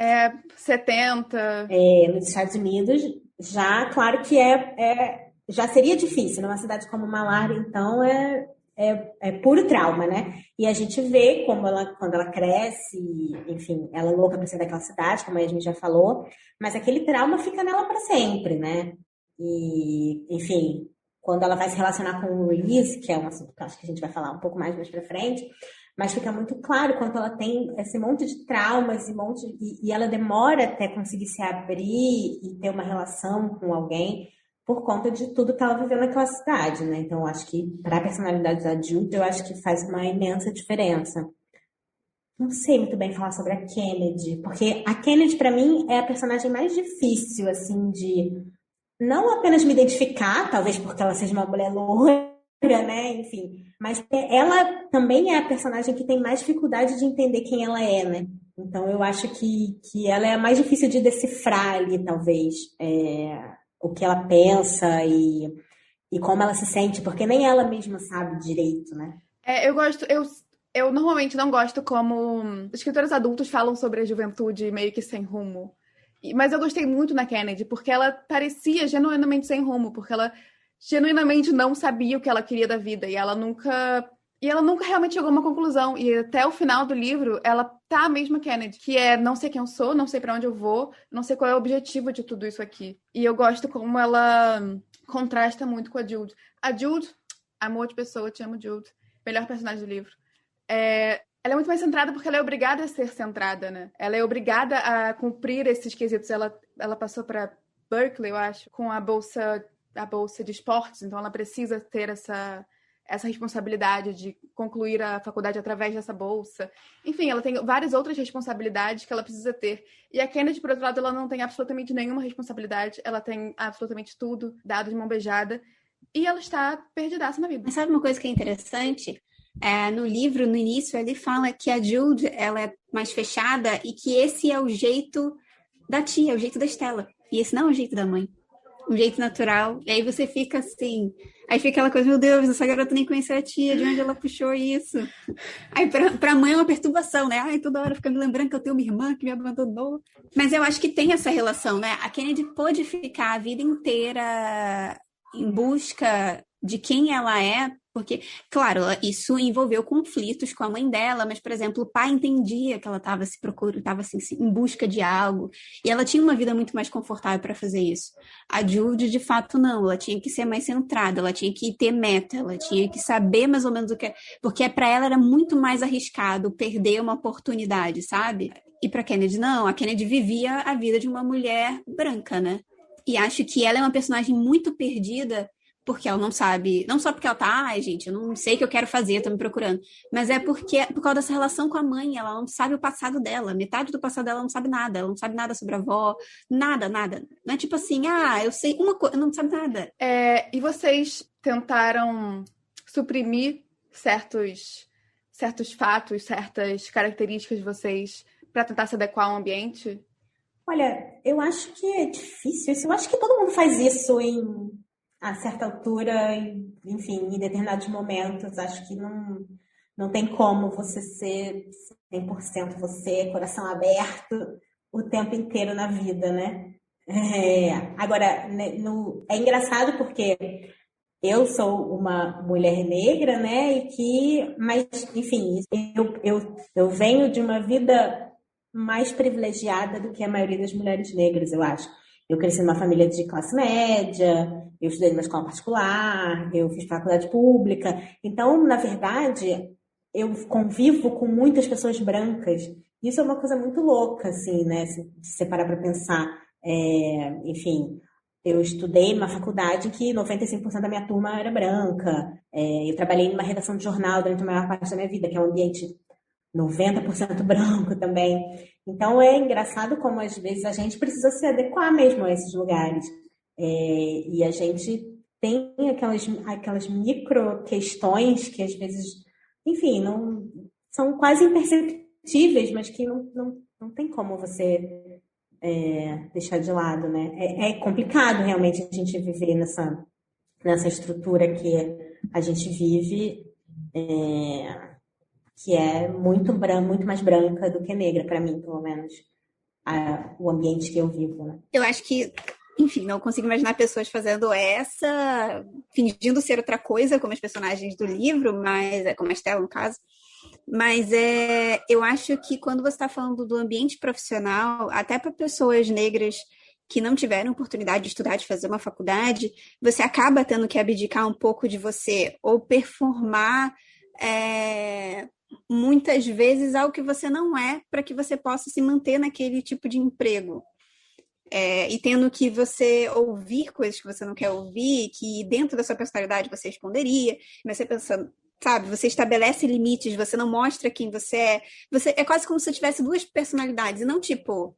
A: 70.
C: Nos Estados Unidos, já, claro que já seria difícil, numa cidade como Mallard, então é puro trauma, né? E a gente vê como quando ela cresce, enfim, ela é louca pra sair daquela cidade, como a gente já falou, mas aquele trauma fica nela para sempre, né? E, enfim, quando ela vai se relacionar com o Reese, que é um assunto que eu acho que a gente vai falar um pouco mais pra frente, mas fica muito claro quanto ela tem esse monte de traumas e ela demora até conseguir se abrir e ter uma relação com alguém por conta de tudo que ela viveu naquela cidade, né? Então, eu acho que para a personalidade da Jude, eu acho que faz uma imensa diferença. Não sei muito bem falar sobre a Kennedy, porque a Kennedy, para mim, é a personagem mais difícil, assim, de não apenas me identificar, talvez porque ela seja uma mulher loura, né? Enfim, mas ela também é a personagem que tem mais dificuldade de entender quem ela é, né? Então, eu acho que ela é a mais difícil de decifrar ali, talvez, o que ela pensa e como ela se sente, porque nem ela mesma sabe direito, né?
A: Eu normalmente não gosto como escritores adultos falam sobre a juventude meio que sem rumo. Mas eu gostei muito na Kennedy, porque ela parecia genuinamente sem rumo, porque ela genuinamente não sabia o que ela queria da vida, e ela nunca realmente chegou a uma conclusão. E até o final do livro, ela tá a mesma Kennedy, que é não sei quem eu sou, não sei pra onde eu vou, não sei qual é o objetivo de tudo isso aqui. E eu gosto como ela contrasta muito com a Jude. A Jude, amor de pessoa, te amo, Jude. Melhor personagem do livro. Ela é muito mais centrada porque ela é obrigada a ser centrada, né? Ela é obrigada a cumprir esses quesitos. Ela passou para Berkeley, eu acho, com a bolsa de esportes, então ela precisa ter essa responsabilidade de concluir a faculdade através dessa bolsa. Enfim, ela tem várias outras responsabilidades que ela precisa ter. E a Kennedy, por outro lado, ela não tem absolutamente nenhuma responsabilidade, ela tem absolutamente tudo dado de mão beijada, e ela está perdidaça na vida.
B: Mas sabe uma coisa que é interessante? No livro, no início, ele fala que a Jude, ela é mais fechada e que esse é o jeito da tia, o jeito da Stella. E esse não é o jeito da mãe. Um jeito natural. E aí você fica assim... Aí fica aquela coisa, meu Deus, essa garota nem conhecia a tia, de onde ela puxou isso? Aí pra mãe é uma perturbação, né? Ai, toda hora fica me lembrando que eu tenho uma irmã que me abandonou. Mas eu acho que tem essa relação, né? A Kennedy pôde ficar a vida inteira em busca de quem ela é, porque, claro, isso envolveu conflitos com a mãe dela, mas, por exemplo, o pai entendia que ela estava assim, em busca de algo, e ela tinha uma vida muito mais confortável para fazer isso. A Jude, de fato, não, ela tinha que ser mais centrada, ela tinha que ter meta, ela tinha que saber mais ou menos o que é, porque para ela era muito mais arriscado perder uma oportunidade, sabe? E para Kennedy, não, a Kennedy vivia a vida de uma mulher branca, né? E acho que ela é uma personagem muito perdida, porque ela não sabe, não só porque ela tá, ai, gente, eu não sei o que eu quero fazer, eu tô me procurando, mas é porque, por causa dessa relação com a mãe, ela não sabe o passado dela, metade do passado dela não sabe nada, ela não sabe nada sobre a avó, nada. Não é tipo assim, eu sei uma coisa, não sabe nada.
A: E vocês tentaram suprimir certos fatos, certas características de vocês para tentar se adequar ao ambiente?
C: Olha, eu acho que é difícil isso. Eu acho que todo mundo faz isso a certa altura, enfim, em determinados momentos. Acho que não tem como você ser 100% você, coração aberto, o tempo inteiro na vida, né? Agora, né, é engraçado porque eu sou uma mulher negra, né? Mas, enfim, eu venho de uma vida mais privilegiada do que a maioria das mulheres negras, eu acho. Eu cresci numa família de classe média, eu estudei numa escola particular, eu fiz faculdade pública. Então, na verdade, eu convivo com muitas pessoas brancas. Isso é uma coisa muito louca, assim, né? Se você parar para pensar. Enfim, eu estudei numa faculdade que 95% da minha turma era branca. Eu trabalhei numa redação de jornal durante a maior parte da minha vida, que é um ambiente 90% branco também. Então é engraçado como às vezes a gente precisa se adequar mesmo a esses lugares. E a gente tem aquelas micro questões que às vezes, enfim, não são quase imperceptíveis, mas que não tem como você deixar de lado, né? É complicado realmente a gente viver nessa estrutura que a gente vive. Que é muito mais branca do que negra, para mim, pelo menos, o ambiente que eu vivo, né?
B: Eu acho que, enfim, não consigo imaginar pessoas fazendo fingindo ser outra coisa, como as personagens do livro, mas como a Estela, no caso. Mas eu acho que quando você está falando do ambiente profissional, até para pessoas negras que não tiveram oportunidade de estudar, de fazer uma faculdade, você acaba tendo que abdicar um pouco de você, ou performar muitas vezes algo que você não é, para que você possa se manter naquele tipo de emprego. E tendo que você ouvir coisas que você não quer ouvir, que dentro da sua personalidade você esconderia, mas você pensando, sabe, você estabelece limites, você não mostra quem você é. É quase como se você tivesse duas personalidades, e não tipo,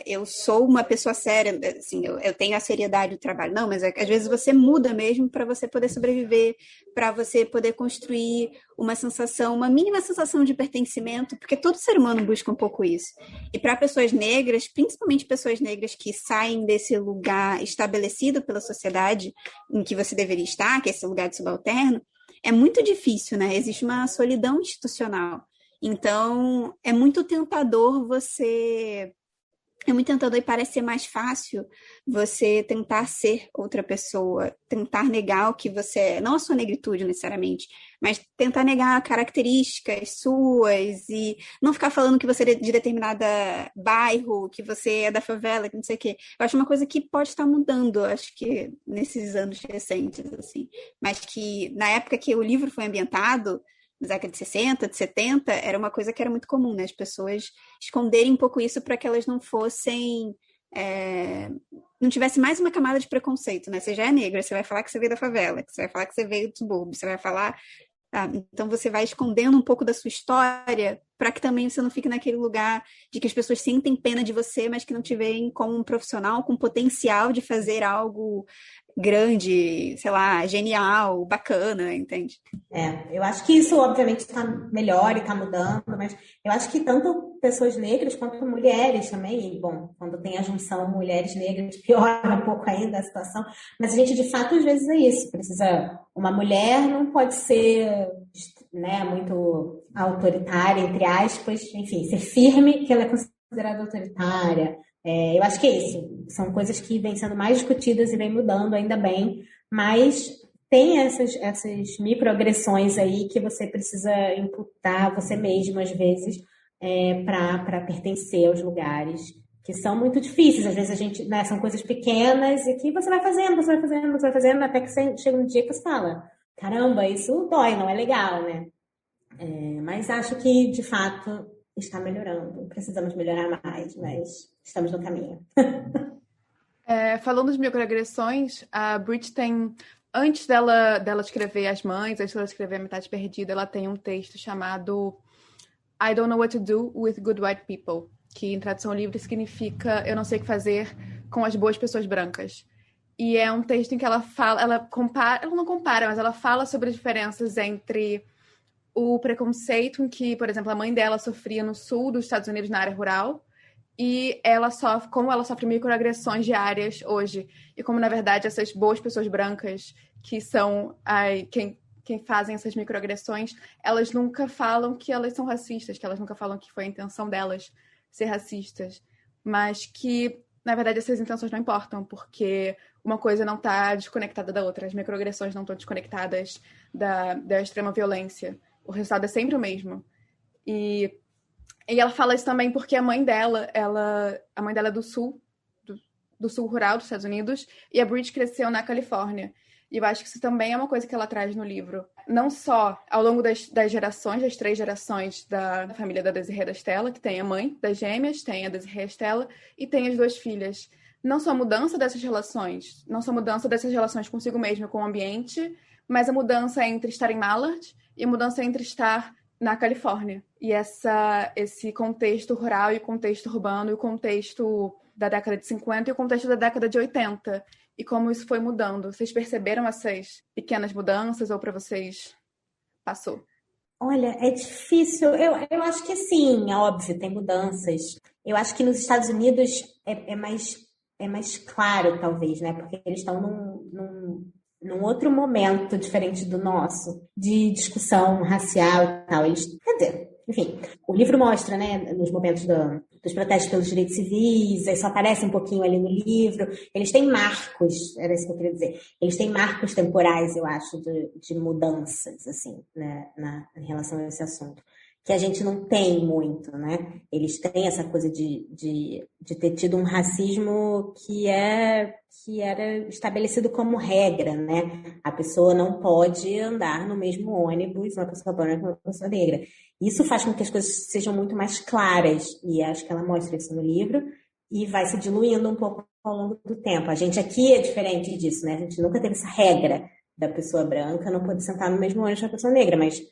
B: eu sou uma pessoa séria, assim, eu tenho a seriedade do trabalho. Não, mas às vezes você muda mesmo para você poder sobreviver, para você poder construir uma mínima sensação de pertencimento, porque todo ser humano busca um pouco isso. E para pessoas negras, principalmente pessoas negras que saem desse lugar estabelecido pela sociedade em que você deveria estar, que é esse lugar de subalterno, é muito difícil, né? Existe uma solidão institucional. Então, é muito tentador e parece ser mais fácil você tentar ser outra pessoa, tentar negar o que você é, não a sua negritude necessariamente, mas tentar negar características suas e não ficar falando que você é de determinada bairro, que você é da favela, que não sei o quê. Eu acho uma coisa que pode estar mudando, acho que nesses anos recentes, assim, mas que na época que o livro foi ambientado, na década de 60, de 70, era uma coisa que era muito comum, né? As pessoas esconderem um pouco isso para que elas não fossem. Não tivesse mais uma camada de preconceito, né? Você já é negra, você vai falar que você veio da favela, que você vai falar que você veio do subúrbio, você vai falar. Então você vai escondendo um pouco da sua história para que também você não fique naquele lugar de que as pessoas sentem pena de você, mas que não te veem como um profissional com potencial de fazer algo grande, sei lá, genial, bacana, entende?
C: Eu acho que isso, obviamente, está melhor e está mudando, mas eu acho que tanto pessoas negras quanto mulheres também, e, bom, quando tem a junção mulheres negras, piora um pouco ainda a situação, mas a gente, de fato, às vezes é isso, uma mulher não pode ser, né, muito autoritária, entre aspas, enfim, ser firme que ela é considerada autoritária. Eu acho que é isso, são coisas que vêm sendo mais discutidas e vêm mudando, ainda bem, mas tem essas microagressões aí que você precisa imputar você mesmo, às vezes, para pertencer aos lugares, que são muito difíceis. Às vezes a gente, né, são coisas pequenas e que você vai fazendo, até que chega um dia que você fala, caramba, isso dói, não é legal, né? Mas acho que, de fato, está melhorando. Precisamos melhorar mais, mas estamos no caminho.
A: Falando de microagressões, a Brit tem, antes dela escrever As Mães, antes dela escrever A Metade Perdida, ela tem um texto chamado I Don't Know What to Do with Good White People, que em tradução livre significa Eu não sei o que fazer com as boas pessoas brancas. E é um texto em que ela fala, ela não compara, mas ela fala sobre as diferenças entre o preconceito em que, por exemplo, a mãe dela sofria no sul dos Estados Unidos, na área rural, e como ela sofre microagressões diárias hoje. E como, na verdade, essas boas pessoas brancas, que são quem fazem essas microagressões, elas nunca falam que elas são racistas, que elas nunca falam que foi a intenção delas ser racistas. Mas que, na verdade, essas intenções não importam, porque uma coisa não está desconectada da outra. As microagressões não estão desconectadas da extrema violência. O resultado é sempre o mesmo. E ela fala isso também porque a mãe dela é do sul rural dos Estados Unidos, e a Bridget cresceu na Califórnia. E eu acho que isso também é uma coisa que ela traz no livro. Não só ao longo das gerações, das 3 gerações da família da Desiree e da Stella, que tem a mãe das gêmeas, tem a Desiree e a Stella, e tem as 2 filhas. Não só a mudança dessas relações, consigo mesma, com o ambiente, mas a mudança entre estar em Mallard e a mudança entre estar na Califórnia. E esse contexto rural e o contexto urbano e o contexto da década de 50 e o contexto da década de 80. E como isso foi mudando. Vocês perceberam essas pequenas mudanças ou para vocês passou?
C: Olha, é difícil. Eu acho que sim, é óbvio, tem mudanças. Eu acho que nos Estados Unidos é mais claro, talvez, né? Porque eles estão num outro momento diferente do nosso, de discussão racial e tal. Quer dizer, enfim, o livro mostra, né, nos momentos dos protestos pelos direitos civis, isso aparece um pouquinho ali no livro. Eles têm marcos, era isso que eu queria dizer. Eles têm marcos temporais, eu acho, de mudanças, assim, né, em relação a esse assunto, que a gente não tem muito, né? Eles têm essa coisa de ter tido um racismo que era estabelecido como regra, né? A pessoa não pode andar no mesmo ônibus, uma pessoa branca com uma pessoa negra. Isso faz com que as coisas sejam muito mais claras, e acho que ela mostra isso no livro, e vai se diluindo um pouco ao longo do tempo. A gente aqui é diferente disso, né? A gente nunca teve essa regra da pessoa branca não poder sentar no mesmo ônibus que a pessoa negra, mas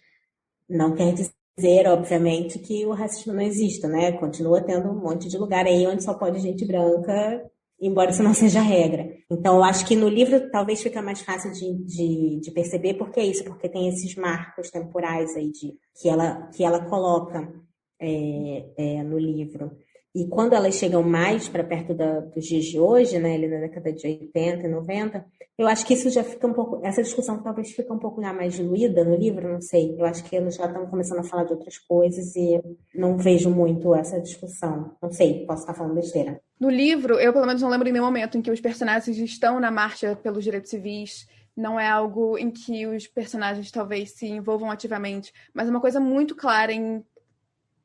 C: não quer dizer, obviamente, que o racismo não exista, né? Continua tendo um monte de lugar aí onde só pode gente branca, embora isso não seja regra. Então, eu acho que no livro talvez fica mais fácil de perceber porque é isso, porque tem esses marcos temporais aí que ela coloca no livro. E quando elas chegam mais para perto dos dias de hoje, né, ali na década de 80 e 90, eu acho que isso já fica um pouco, essa discussão talvez fica um pouco já mais diluída no livro, não sei. Eu acho que eles já estão começando a falar de outras coisas e não vejo muito essa discussão. Não sei, posso estar falando besteira.
A: No livro, eu pelo menos não lembro em nenhum momento em que os personagens estão na marcha pelos direitos civis. Não é algo em que os personagens talvez se envolvam ativamente, mas é uma coisa muito clara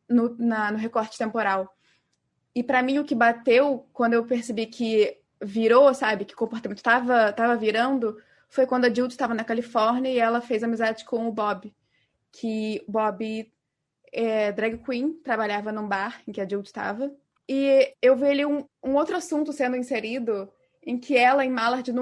A: no recorte temporal. E para mim o que bateu quando eu percebi que virou, sabe, que o comportamento tava virando, foi quando a Jude estava na Califórnia e ela fez amizade com o Bob. Que o Bob é drag queen, trabalhava num bar em que a Jude estava. E eu vi ali um outro assunto sendo inserido em que ela, em Mallard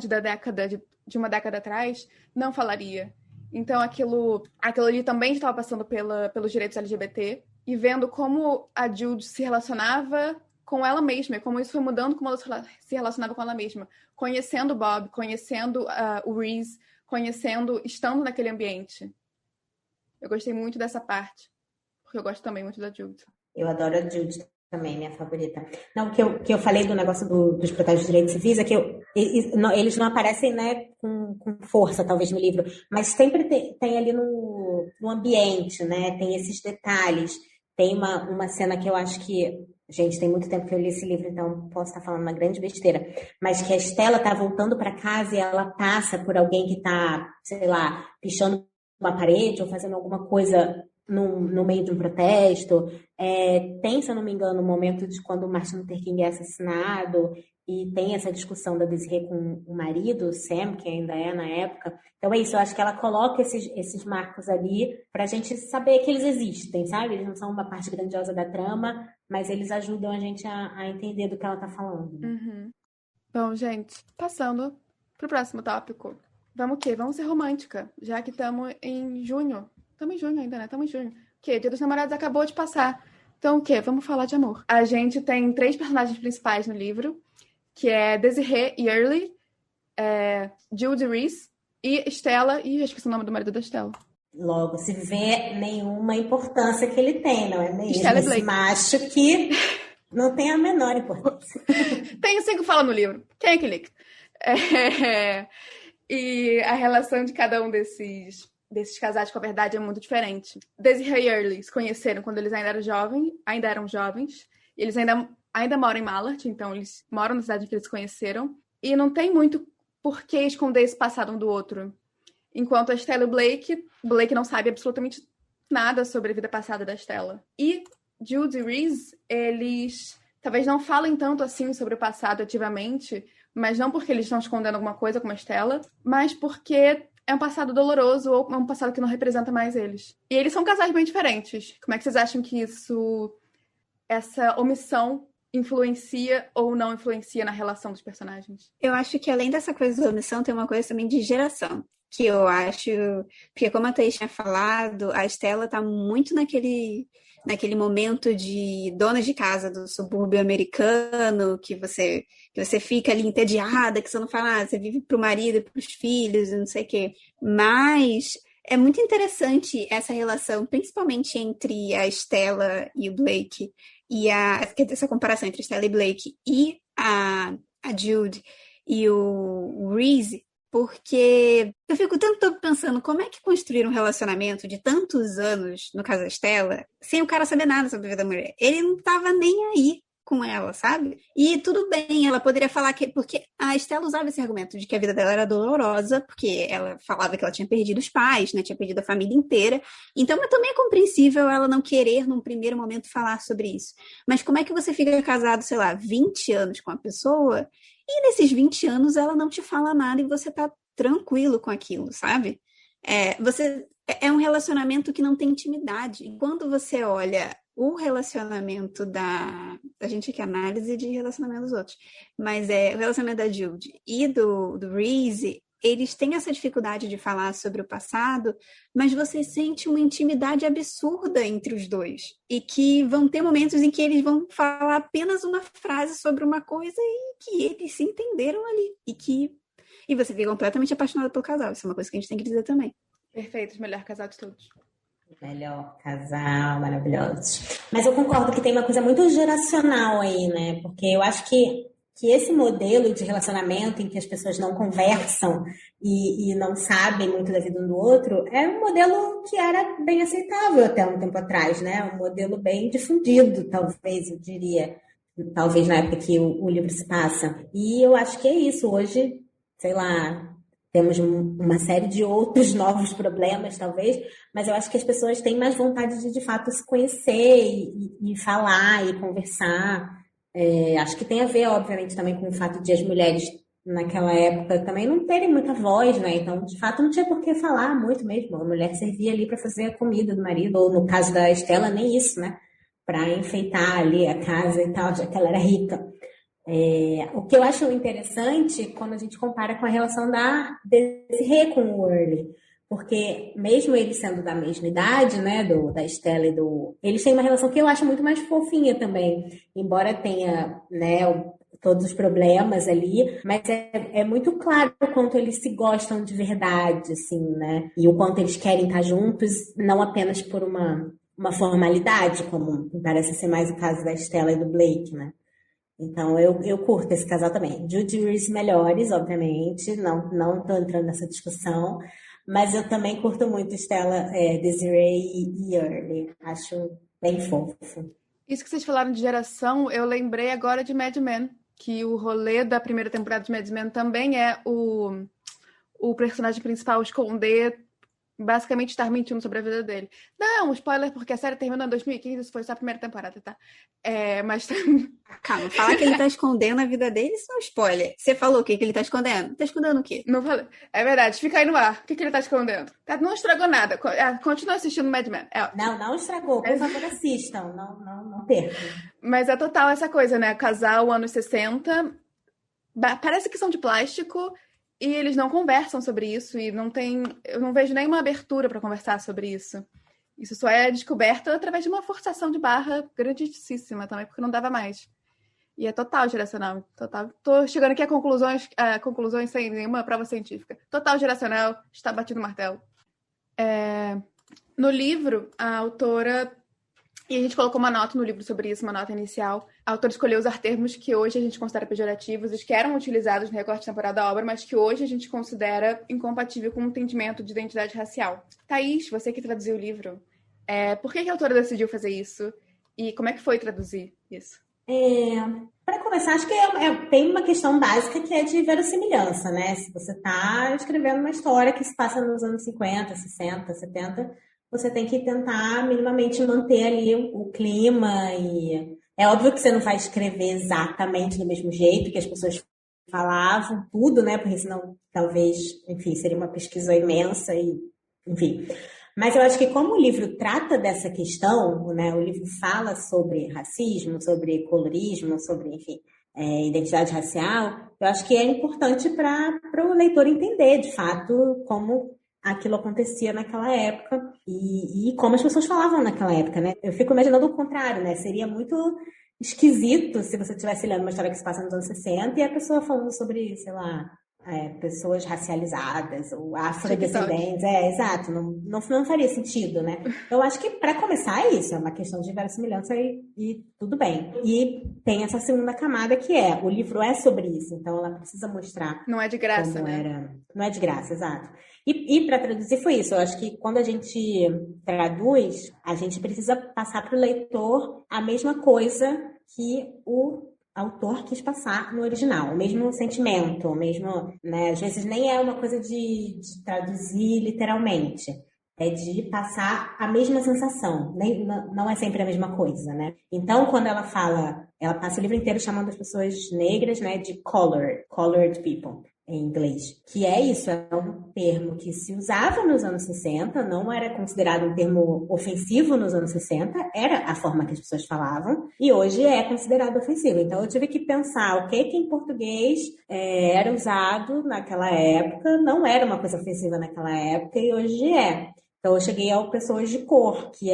A: da década, de uma década atrás, não falaria. Então aquilo ali também estava passando pelos direitos LGBT e vendo como a Jude se relacionava com ela mesma, como isso foi mudando, como ela se relacionava com ela mesma, conhecendo o Bob, conhecendo o Reese, estando naquele ambiente. Eu gostei muito dessa parte, porque eu gosto também muito da Jude.
C: Eu adoro a Jude também, minha favorita. Não, que eu falei do negócio dos protestos de direitos civis é que eles não aparecem, né, com força, talvez, no livro, mas sempre tem ali no ambiente, né, tem esses detalhes. Tem uma cena que eu acho que... Gente, tem muito tempo que eu li esse livro, então posso estar falando uma grande besteira. Mas que a Stella tá voltando para casa e ela passa por alguém que tá, sei lá, pichando uma parede ou fazendo alguma coisa no meio de um protesto. Tem, se eu não me engano, o momento de quando o Martin Luther King é assassinado e tem essa discussão da Desiree com o marido, o Sam, que ainda é na época. Então é isso, eu acho que ela coloca esses marcos ali pra gente saber que eles existem, sabe? Eles não são uma parte grandiosa da trama, mas eles ajudam a gente a entender do que ela tá falando.
A: Uhum. Bom, gente, passando pro próximo tópico. Vamos o quê? Vamos ser romântica, já que estamos em junho. Estamos em junho ainda, né? Estamos em junho. O quê? Dia dos Namorados acabou de passar. Então o quê? Vamos falar de amor. A gente tem 3 personagens principais no livro. que é Desiree Yearly, Judy Reese e Stella, e esqueci o nome do marido da Stella.
C: Logo, se vê nenhuma importância que ele tem, não é mesmo?
A: Stella e
C: Esse
A: Blake.
C: macho que não tem a menor importância.
A: Tem assim que fala no livro. Quem é que liga? E a relação de cada um desses casais com a verdade é muito diferente. Desiree e Early se conheceram quando eles ainda eram jovens. E eles ainda moram em Mallard, então eles moram na cidade em que eles se conheceram. E não tem muito por que esconder esse passado um do outro. Enquanto a Stella e o Blake não sabe absolutamente nada sobre a vida passada da Stella. E Jude e Reese, eles talvez não falem tanto assim sobre o passado ativamente, mas não porque eles estão escondendo alguma coisa como a Stella, mas porque é um passado doloroso ou é um passado que não representa mais eles. E eles são casais bem diferentes. Como é que vocês acham que essa omissão influencia ou não influencia na relação dos personagens?
B: Eu acho que além dessa coisa da omissão, tem uma coisa também de geração. Que eu acho... Porque como a Thaís tinha falado, a Stella tá muito naquele momento de dona de casa do subúrbio americano, que você fica ali entediada, que você não fala, você vive pro marido e pros filhos, e não sei o quê. Mas é muito interessante essa relação, principalmente entre a Stella e o Blake, e essa comparação entre a Stella e Blake e a Jude e o Reese, porque eu fico tanto tempo pensando como é que construir um relacionamento de tantos anos, no caso da Stella, sem o cara saber nada sobre a vida da mulher. Ele não tava nem aí com ela, sabe? E tudo bem, ela poderia falar que... Porque a Stella usava esse argumento de que a vida dela era dolorosa, porque ela falava que ela tinha perdido os pais, né? Tinha perdido a família inteira. Então, também é compreensível ela não querer, num primeiro momento, falar sobre isso. Mas como é que você fica casado, sei lá, 20 anos com a pessoa... E nesses 20 anos ela não te fala nada e você tá tranquilo com aquilo, sabe? É um relacionamento que não tem intimidade. E quando você olha o relacionamento a gente aqui análise de relacionamento dos outros, mas o relacionamento da Jude e do Reese, eles têm essa dificuldade de falar sobre o passado, mas você sente uma intimidade absurda entre os dois. E que vão ter momentos em que eles vão falar apenas uma frase sobre uma coisa e que eles se entenderam ali. E você fica completamente apaixonada pelo casal. Isso é uma coisa que a gente tem que dizer também.
A: Perfeito, melhor casal de todos.
C: Melhor casal, maravilhoso. Mas eu concordo que tem uma coisa muito geracional aí, né? Porque eu acho que esse modelo de relacionamento em que as pessoas não conversam e não sabem muito da vida um do outro é um modelo que era bem aceitável até um tempo atrás, né? Um modelo bem difundido, talvez, eu diria. Talvez na época que o livro se passa. E eu acho que é isso. Hoje, sei lá, temos uma série de outros novos problemas, talvez, mas eu acho que as pessoas têm mais vontade de fato, se conhecer e falar e conversar. Acho que tem a ver, obviamente, também com o fato de as mulheres, naquela época, também não terem muita voz, né? Então, de fato, não tinha por que falar muito mesmo. A mulher servia ali para fazer a comida do marido, ou no caso da Estela, nem isso, né? Para enfeitar ali a casa e tal, já que ela era rica. O que eu acho interessante quando a gente compara com a relação da Desiree com o Early, porque mesmo eles sendo da mesma idade, né, da Stella eles têm uma relação que eu acho muito mais fofinha também, embora tenha, né, todos os problemas ali, mas é muito claro o quanto eles se gostam de verdade, assim, né, e o quanto eles querem estar juntos, não apenas por uma formalidade, como parece ser mais o caso da Stella e do Blake, né. Então, eu curto esse casal também. Jude e Reese melhores, obviamente, não tô entrando nessa discussão, mas eu também curto muito Stella, Desiree e Early. Acho bem fofo.
A: Isso que vocês falaram de geração, eu lembrei agora de Mad Men, que o rolê da primeira temporada de Mad Men também é o personagem principal esconder, basicamente estar mentindo sobre a vida dele. Não, spoiler, porque a série terminou em 2015, isso foi só a primeira temporada, tá? Mas...
B: Calma, falar que ele tá escondendo a vida dele, isso é um spoiler. Você falou o que ele tá escondendo? Tá escondendo o quê?
A: Não falei. É verdade, fica aí no ar. O que ele tá escondendo? Não estragou nada. Continua assistindo Mad Men.
C: Não estragou. Por favor, assistam. Não percam.
A: Mas é total essa coisa, né? Casal, anos 60. Parece que são de plástico e eles não conversam sobre isso. E eu não vejo nenhuma abertura para conversar sobre isso. Isso só é descoberto através de uma forçação de barra grandíssima também, porque não dava mais. E é total geracional. Total. Tô chegando aqui a conclusões sem nenhuma prova científica. Total geracional, está batido o martelo. No livro, a autora... E a gente colocou uma nota no livro sobre isso, uma nota inicial. A autora escolheu usar termos que hoje a gente considera pejorativos e que eram utilizados no recorte temporal da obra, mas que hoje a gente considera incompatível com o entendimento de identidade racial. Thaís, você que traduziu o livro, por que a autora decidiu fazer isso? E como é que foi traduzir isso?
C: Para começar, acho que tem uma questão básica que é de verossimilhança, né? Se você está escrevendo uma história que se passa nos anos 50, 60, 70, você tem que tentar minimamente manter ali o clima. E é óbvio que você não vai escrever exatamente do mesmo jeito que as pessoas falavam, tudo, né? Porque senão, talvez, enfim, seria uma pesquisa imensa e, enfim... Mas eu acho que como o livro trata dessa questão, né, o livro fala sobre racismo, sobre colorismo, sobre, enfim, identidade racial, eu acho que é importante para o leitor entender, de fato, como aquilo acontecia naquela época e como as pessoas falavam naquela época, né? Eu fico imaginando o contrário, né? Seria muito esquisito se você estivesse lendo uma história que se passa nos anos 60 e a pessoa falando sobre, sei lá... pessoas racializadas ou afrodescendentes. Exato, não faria sentido, né? Eu acho que para começar é isso, é uma questão de verossimilhança e tudo bem. E tem essa segunda camada que o livro é sobre isso, então ela precisa mostrar.
A: Não é de graça, né?
C: Não é de graça, exato. E para traduzir foi isso, eu acho que quando a gente traduz, a gente precisa passar para o leitor a mesma coisa que o autor quis passar no original, o mesmo sentimento, o mesmo, né? Às vezes nem é uma coisa de traduzir literalmente, é de passar a mesma sensação, não é sempre a mesma coisa, né? Então, quando ela passa o livro inteiro chamando as pessoas negras, né, de colored people, em inglês, que é isso, é um termo que se usava nos anos 60, não era considerado um termo ofensivo nos anos 60, era a forma que as pessoas falavam, e hoje é considerado ofensivo. Então eu tive que pensar o que em português era usado naquela época, não era uma coisa ofensiva naquela época, e hoje é. Então eu cheguei ao pessoas de cor, que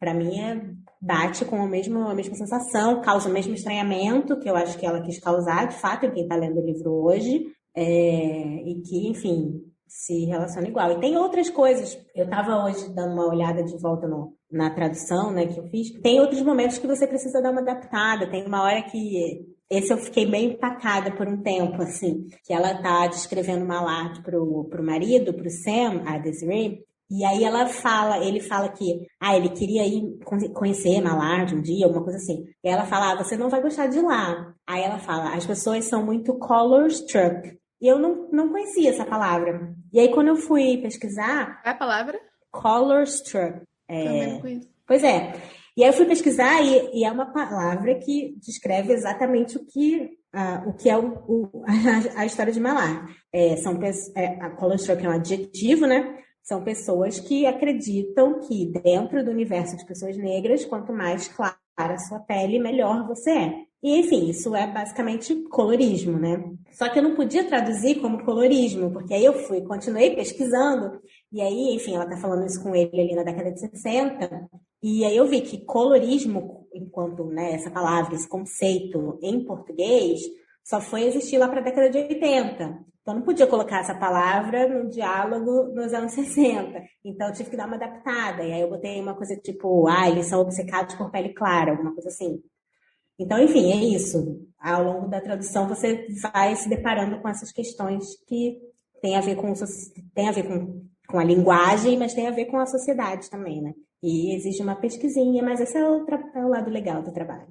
C: para mim bate com a mesma sensação, causa o mesmo estranhamento que eu acho que ela quis causar, de fato, em quem está lendo o livro hoje, e que, enfim, se relaciona igual. E tem outras coisas. Eu estava hoje dando uma olhada de volta na tradução, né, que eu fiz. Tem outros momentos que você precisa dar uma adaptada. Tem uma hora que... Esse eu fiquei meio empacada por um tempo, assim, que ela tá descrevendo Mallard pro marido, pro Sam, a Desiree, e aí ele fala que ele queria ir conhecer Mallard um dia, alguma coisa assim. E ela fala, você não vai gostar de lá. Aí ela fala, as pessoas são muito color-struck. E eu não conhecia essa palavra. E aí quando eu fui pesquisar...
A: É a palavra?
C: Color-struck.
A: Também não conheço.
C: Pois é. E aí eu fui pesquisar e é uma palavra que descreve exatamente o que é a história de Mallard. A color-struck é um adjetivo, né? São pessoas que acreditam que dentro do universo de pessoas negras, quanto mais clara a sua pele, melhor você é. E, enfim, isso é basicamente colorismo, né? Só que eu não podia traduzir como colorismo, porque aí continuei pesquisando, e aí, enfim, ela tá falando isso com ele ali na década de 60, e aí eu vi que colorismo, enquanto, né, essa palavra, esse conceito em português, só foi existir lá para a década de 80. Então, não podia colocar essa palavra no diálogo nos anos 60. Então, eu tive que dar uma adaptada. E aí eu botei uma coisa tipo, eles são obcecados por pele clara, alguma coisa assim. Então, enfim, é isso. Ao longo da tradução, você vai se deparando com essas questões que têm a ver com a linguagem, mas tem a ver com a sociedade também, né? E exige uma pesquisinha, mas esse é o lado legal do trabalho.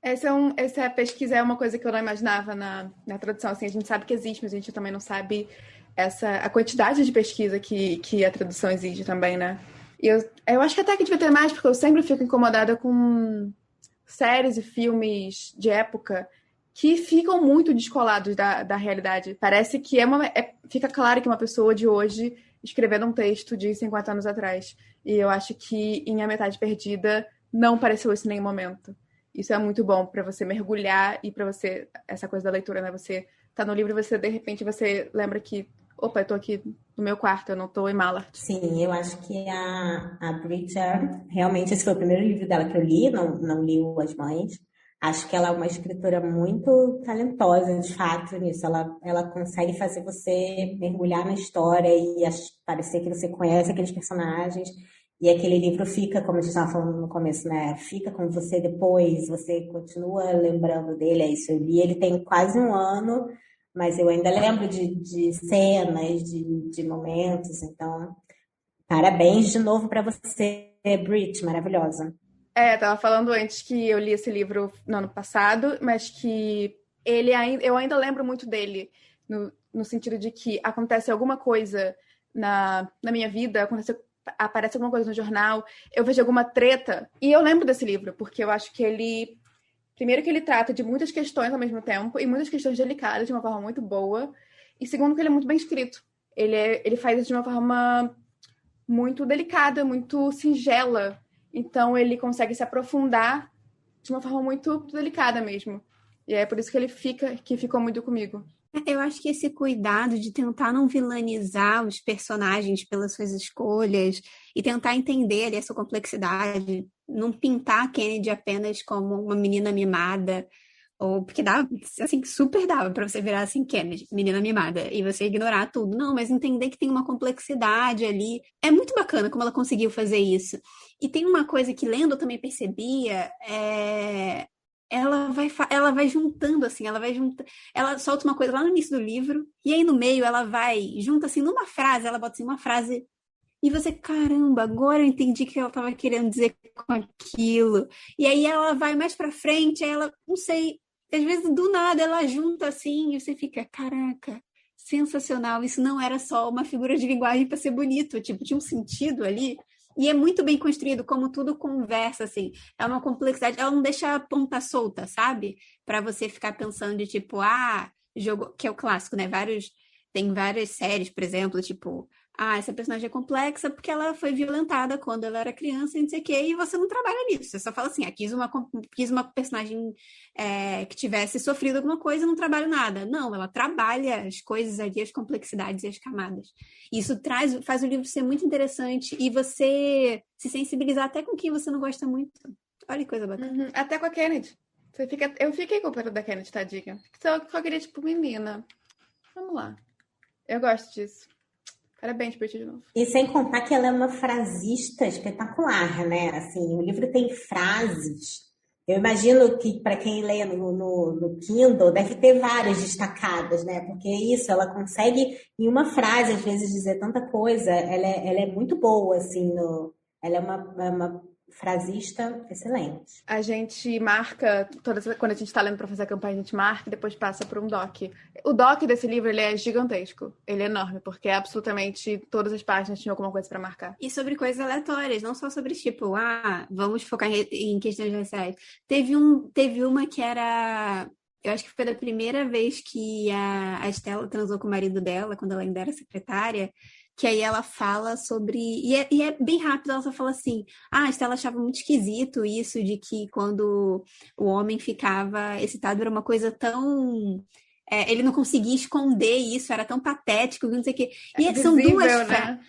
A: Essa pesquisa é uma coisa que eu não imaginava na tradução. Assim, a gente sabe que existe, mas a gente também não sabe a quantidade de pesquisa que a tradução exige também, né? E eu acho que até que devia ter mais, porque eu sempre fico incomodada com séries e filmes de época que ficam muito descolados da realidade. Parece que fica claro que uma pessoa de hoje escrevendo um texto de 50 anos atrás. E eu acho que em A Metade Perdida não pareceu isso em nenhum momento. Isso é muito bom para você mergulhar e para você... Essa coisa da leitura, né? Você tá no livro e você, de repente, você lembra que... Opa, eu tô aqui no meu quarto, eu não tô em Mallard.
C: Sim, eu acho que a Bridget, realmente, esse foi o primeiro livro dela que eu li, não li o As Mães. Acho que ela é uma escritora muito talentosa, de fato, nisso. Ela consegue fazer você mergulhar na história e parecer que você conhece aqueles personagens. E aquele livro fica, como a gente estava falando no começo, né? Fica com você depois, você continua lembrando dele. É isso, eu li ele tem quase um ano, mas eu ainda lembro de cenas, de momentos. Então, parabéns de novo para você, Brit, maravilhosa.
A: Tava falando antes que eu li esse livro no ano passado, mas que eu ainda lembro muito dele, no sentido de que acontece alguma coisa na minha vida, aparece alguma coisa no jornal, eu vejo alguma treta, e eu lembro desse livro, porque eu acho que primeiro que ele trata de muitas questões ao mesmo tempo, e muitas questões delicadas de uma forma muito boa, e segundo que ele é muito bem escrito. Ele faz isso de uma forma muito delicada, muito singela. Então, ele consegue se aprofundar de uma forma muito delicada mesmo. E é por isso que ficou muito comigo.
B: Eu acho que esse cuidado de tentar não vilanizar os personagens pelas suas escolhas e tentar entender ali a sua complexidade, não pintar a Kennedy apenas como uma menina mimada, ou porque dava, assim, super dava pra você virar assim, Kennedy, menina mimada, e você ignorar tudo. Não, mas entender que tem uma complexidade ali. É muito bacana como ela conseguiu fazer isso. E tem uma coisa que lendo eu também percebia, ela vai juntando, assim, ela solta uma coisa lá no início do livro, e aí no meio ela junta assim, numa frase, ela bota assim, uma frase, e você, caramba, agora eu entendi o que ela estava querendo dizer com aquilo. E aí ela vai mais pra frente, aí ela, não sei, às vezes do nada ela junta assim, e você fica, caraca, sensacional, isso não era só uma figura de linguagem para ser bonito, tipo, tinha um sentido ali. E é muito bem construído, como tudo conversa, assim. É uma complexidade. Ela não deixa a ponta solta, sabe? Para você ficar pensando de tipo, jogo, que é o clássico, né? Tem várias séries, por exemplo, tipo, essa personagem é complexa porque ela foi violentada quando ela era criança e não sei o quê, e você não trabalha nisso. Você só fala assim, quis uma personagem que tivesse sofrido alguma coisa e não trabalho nada. Não, ela trabalha as coisas ali, as complexidades e as camadas. Isso faz o livro ser muito interessante e você se sensibilizar até com quem você não gosta muito. Olha que coisa bacana.
A: Uhum, até com a Kennedy. Eu fiquei com o pelo da Kennedy, tadinha. Só queria, tipo, menina. Vamos lá. Eu gosto disso. Parabéns por ti de novo.
C: E sem contar que ela é uma frasista espetacular, né? Assim, o livro tem frases. Eu imagino que para quem lê no Kindle deve ter várias destacadas, né? Porque é isso, ela consegue em uma frase às vezes dizer tanta coisa. Ela é muito boa, assim. Ela é uma frasista excelente.
A: A gente marca, quando a gente está lendo para fazer a campanha, a gente marca e depois passa por um doc. O doc desse livro, ele é gigantesco. Ele é enorme, porque absolutamente todas as páginas tinham alguma coisa para marcar.
B: E sobre coisas aleatórias, não só sobre tipo, vamos focar em questões raciais. Teve uma que era... Eu acho que foi da primeira vez que a Stella transou com o marido dela, quando ela ainda era secretária, que aí ela fala sobre... E é bem rápido, ela só fala assim, a Stella achava muito esquisito isso de que quando o homem ficava excitado era uma coisa tão... ele não conseguia esconder isso, era tão patético, não sei o quê. E
A: são duas, né?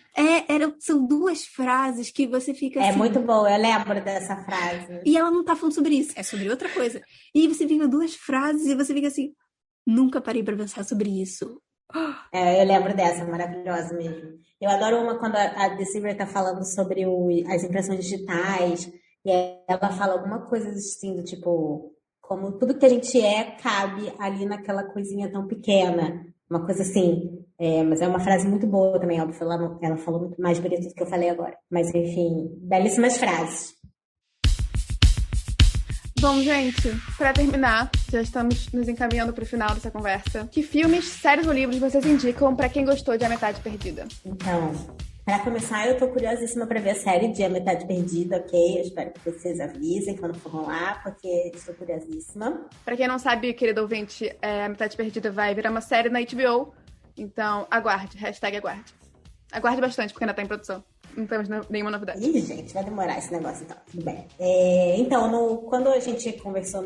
B: São duas frases que você fica assim...
C: É muito boa, eu lembro dessa frase.
B: E ela não tá falando sobre isso, é sobre outra coisa. E aí você fica duas frases e você fica assim, nunca parei pra pensar sobre isso.
C: Eu lembro dessa, maravilhosa mesmo. Eu adoro uma quando a Deceiver tá falando sobre as impressões digitais, e ela fala alguma coisa assim, do tipo, como tudo que a gente cabe ali naquela coisinha tão pequena. Uma coisa assim. Mas é uma frase muito boa também, óbvio. Ela falou muito mais bonito do que eu falei agora. Mas, enfim, belíssimas frases.
A: Bom, gente, para terminar, já estamos nos encaminhando para o final dessa conversa. Que filmes, séries ou livros vocês indicam para quem gostou de A Metade Perdida?
C: Então, para começar, eu tô curiosíssima para ver a série de A Metade Perdida, ok? Eu espero que vocês avisem quando for rolar, porque estou curiosíssima.
A: Para quem não sabe, querido ouvinte, A Metade Perdida vai virar uma série na HBO, então aguarde, #aguarde. Aguarde bastante, porque ainda tá em produção. Não temos nenhuma novidade.
C: Ih, gente, vai demorar esse negócio então. Tudo bem. Então, quando a gente conversou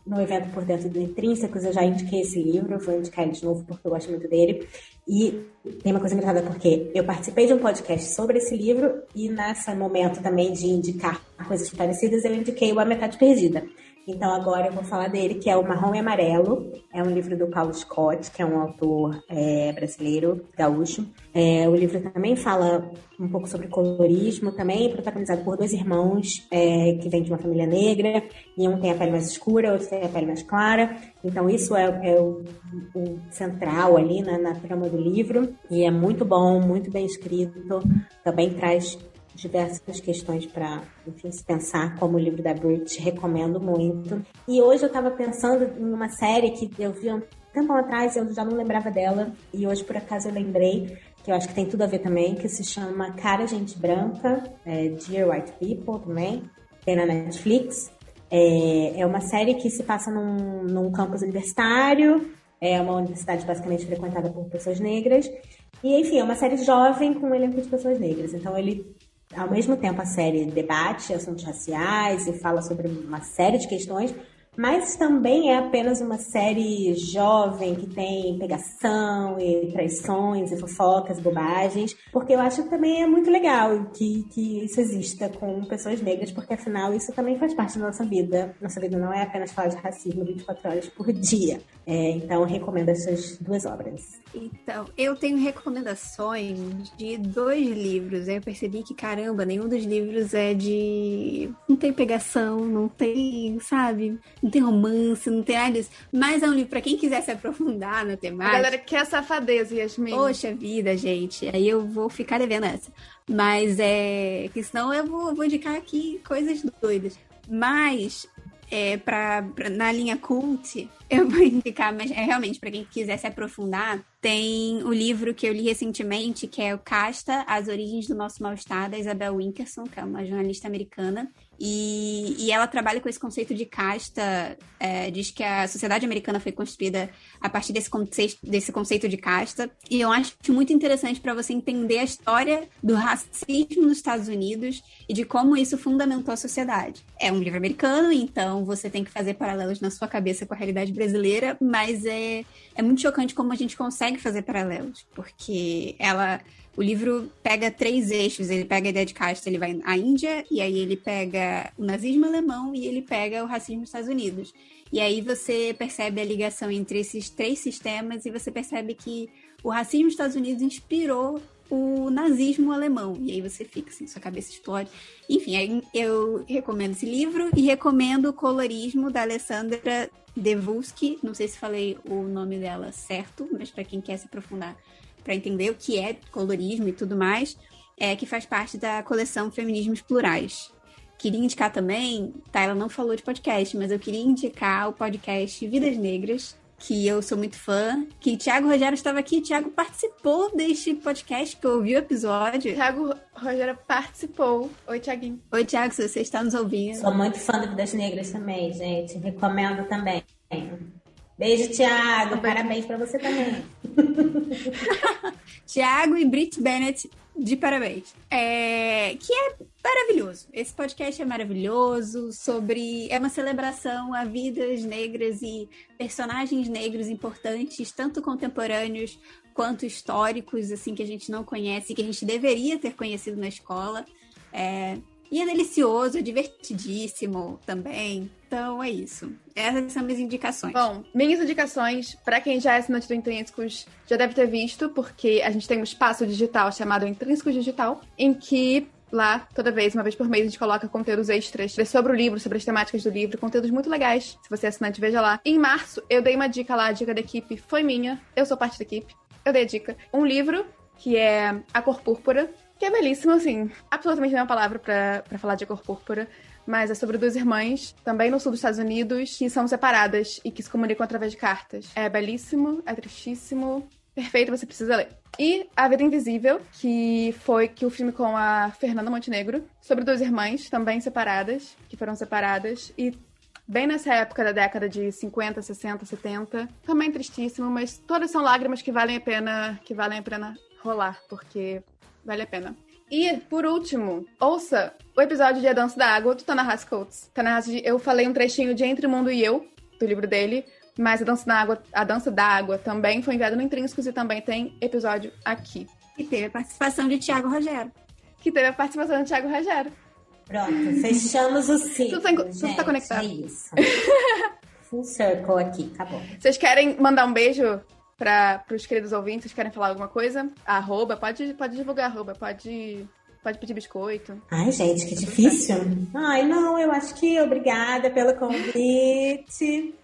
C: no evento Por Dentro do Intrínsecos, eu já indiquei esse livro, vou indicar ele de novo porque eu gosto muito dele. E tem uma coisa engraçada, porque eu participei de um podcast sobre esse livro e nesse momento também de indicar coisas parecidas, eu indiquei o A Metade Perdida. Então agora eu vou falar dele, que é o Marrom e Amarelo. É um livro do Paulo Scott, que é um autor brasileiro, gaúcho. O livro também fala um pouco sobre colorismo, também protagonizado por dois irmãos que vêm de uma família negra, e um tem a pele mais escura, outro tem a pele mais clara. Então isso é o central ali na trama do livro, e é muito bom, muito bem escrito. Também traz diversas questões para, enfim, se pensar, como o livro da Brit, recomendo muito. E hoje eu estava pensando em uma série que eu vi há um tempo atrás, eu já não lembrava dela, e hoje por acaso eu lembrei, que eu acho que tem tudo a ver também, que se chama Cara Gente Branca, Dear White People também, tem na Netflix. É uma série que se passa num campus universitário, é uma universidade basicamente frequentada por pessoas negras, e enfim, é uma série jovem com um elenco de pessoas negras, então ele, ao mesmo tempo, a série debate assuntos raciais e fala sobre uma série de questões, mas também é apenas uma série jovem que tem pegação e traições e fofocas, bobagens, porque eu acho que também é muito legal que isso exista com pessoas negras, porque afinal isso também faz parte da nossa vida. Nossa vida não é apenas falar de racismo 24 horas por dia. Então, eu recomendo essas duas obras.
B: Então, eu tenho recomendações de 2 livros. Aí eu percebi que, caramba, nenhum dos livros não tem pegação, não tem, sabe? Não tem romance, não tem nada disso. Mas é um livro pra quem quiser se aprofundar na temática.
A: A galera quer safadeza, Yasmin.
B: Poxa vida, gente. Aí eu vou ficar devendo essa. Mas que senão eu vou indicar aqui coisas doidas. Mas na linha cult, eu vou indicar, mas realmente, para quem quiser se aprofundar, tem o livro que eu li recentemente, que é o Casta, As Origens do Nosso Mal-Estar, da Isabel Wilkerson, que é uma jornalista americana. E ela trabalha com esse conceito de casta, diz que a sociedade americana foi construída a partir desse conceito de casta, e eu acho muito interessante para você entender a história do racismo nos Estados Unidos e de como isso fundamentou a sociedade. É um livro americano, então você tem que fazer paralelos na sua cabeça com a realidade brasileira, mas é muito chocante como a gente consegue fazer paralelos, porque o livro pega 3 eixos, ele pega a ideia de casta, ele vai à Índia, e aí ele pega o nazismo alemão e ele pega o racismo nos Estados Unidos. E aí você percebe a ligação entre esses 3 sistemas e você percebe que o racismo nos Estados Unidos inspirou o nazismo alemão. E aí você fica assim, sua cabeça explode. Enfim, aí eu recomendo esse livro e recomendo o Colorismo, da Alessandra Devuski. Não sei se falei o nome dela certo, mas para quem quer se aprofundar para entender o que é colorismo e tudo mais, que faz parte da coleção Feminismos Plurais. Queria indicar também, ela não falou de podcast, mas eu queria indicar o podcast Vidas Negras, que eu sou muito fã, que Thiago Rogério estava aqui, Thiago participou deste podcast, que eu ouvi o episódio.
A: Thiago Rogério participou. Oi, Thiaguinho.
B: Oi, Thiago, se você está nos ouvindo.
C: Sou muito fã do Vidas Negras também, gente. Recomendo também. Beijo, Thiago. Parabéns pra você também.
B: Thiago e Brit Bennett, de parabéns. Que é maravilhoso. Esse podcast é maravilhoso, é uma celebração a vidas negras e personagens negros importantes, tanto contemporâneos quanto históricos, assim, que a gente não conhece, que a gente deveria ter conhecido na escola. E é delicioso, é divertidíssimo também. Então é isso. Essas são minhas indicações.
A: Bom, minhas indicações, para quem já é assinante do Intrínsecos, já deve ter visto, porque a gente tem um espaço digital chamado Intrínsecos Digital, em que lá, toda vez, uma vez por mês, a gente coloca conteúdos extras sobre o livro, sobre as temáticas do livro, conteúdos muito legais. Se você é assinante, veja lá. Em março, eu dei uma dica lá, a dica da equipe foi minha. Eu sou parte da equipe. Eu dei a dica. Um livro, que é A Cor Púrpura, que é belíssimo, assim, absolutamente nenhuma palavra pra falar de A Cor Púrpura, mas é sobre 2 irmãs, também no sul dos Estados Unidos, que são separadas e que se comunicam através de cartas. É belíssimo, é tristíssimo, perfeito, você precisa ler. E A Vida Invisível, que o filme com a Fernanda Montenegro, sobre 2 irmãs, também separadas, que foram separadas, e bem nessa época da década de 50, 60, 70, também tristíssimo, mas todas são lágrimas que valem a pena rolar, porque vale a pena. E, por último, ouça o episódio de A Dança da Água, do Ta-Nehisi Coates. Eu falei um trechinho de Entre o Mundo e Eu, do livro dele, mas A Dança da Água também foi enviado no Intrínsecos e também tem episódio aqui.
B: E teve a participação de Thiago Rogério.
C: Pronto, fechamos o ciclo.
A: Tudo tá conectado.
C: É isso. Full circle aqui, acabou.
A: Vocês querem mandar um beijo para os queridos ouvintes? Vocês querem falar alguma coisa? Arroba, pode divulgar arroba, pode pedir biscoito.
C: Ai, gente, que difícil. Ai, não, eu acho que obrigada pelo convite.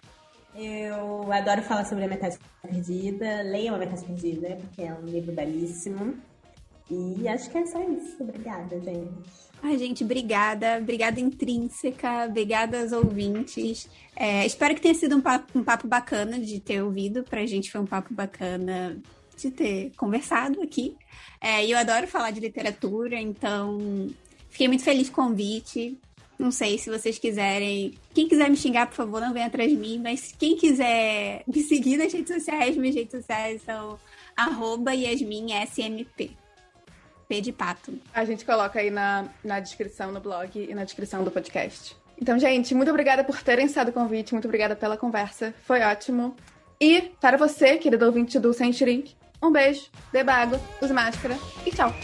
C: Eu adoro falar sobre a Metade Perdida. Leiam a Metade Perdida, porque é um livro belíssimo. E acho que é só isso. Obrigada, gente.
B: Ai, gente, obrigada. Obrigada, Intrínseca. Obrigada aos ouvintes. Espero que tenha sido um papo bacana de ter ouvido. Pra gente foi um papo bacana de ter conversado aqui. E eu adoro falar de literatura, então fiquei muito feliz com o convite. Não sei se vocês quiserem... Quem quiser me xingar, por favor, não venha atrás de mim. Mas quem quiser me seguir nas redes sociais, minhas redes sociais são @YasminSMP. P de pato.
A: A gente coloca aí na descrição no blog e na descrição do podcast. Então, gente, muito obrigada por terem aceitado o convite. Muito obrigada pela conversa. Foi ótimo. E para você, querido ouvinte do Sem Shrink, um beijo, beba água, use máscara e tchau.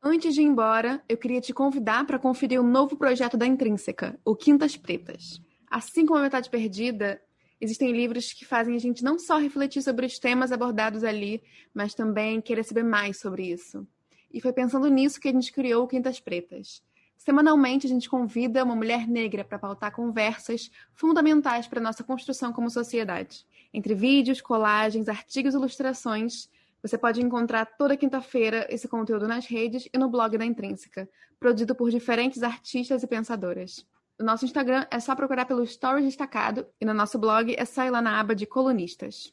A: Antes de ir embora, eu queria te convidar para conferir o novo projeto da Intrínseca, o Quintas Pretas. Assim como a Metade Perdida, existem livros que fazem a gente não só refletir sobre os temas abordados ali, mas também querer saber mais sobre isso. E foi pensando nisso que a gente criou o Quintas Pretas. Semanalmente, a gente convida uma mulher negra para pautar conversas fundamentais para a nossa construção como sociedade. Entre vídeos, colagens, artigos e ilustrações, você pode encontrar toda quinta-feira esse conteúdo nas redes e no blog da Intrínseca, produzido por diferentes artistas e pensadoras. No nosso Instagram é só procurar pelo Stories Destacado e no nosso blog é só ir lá na aba de colunistas.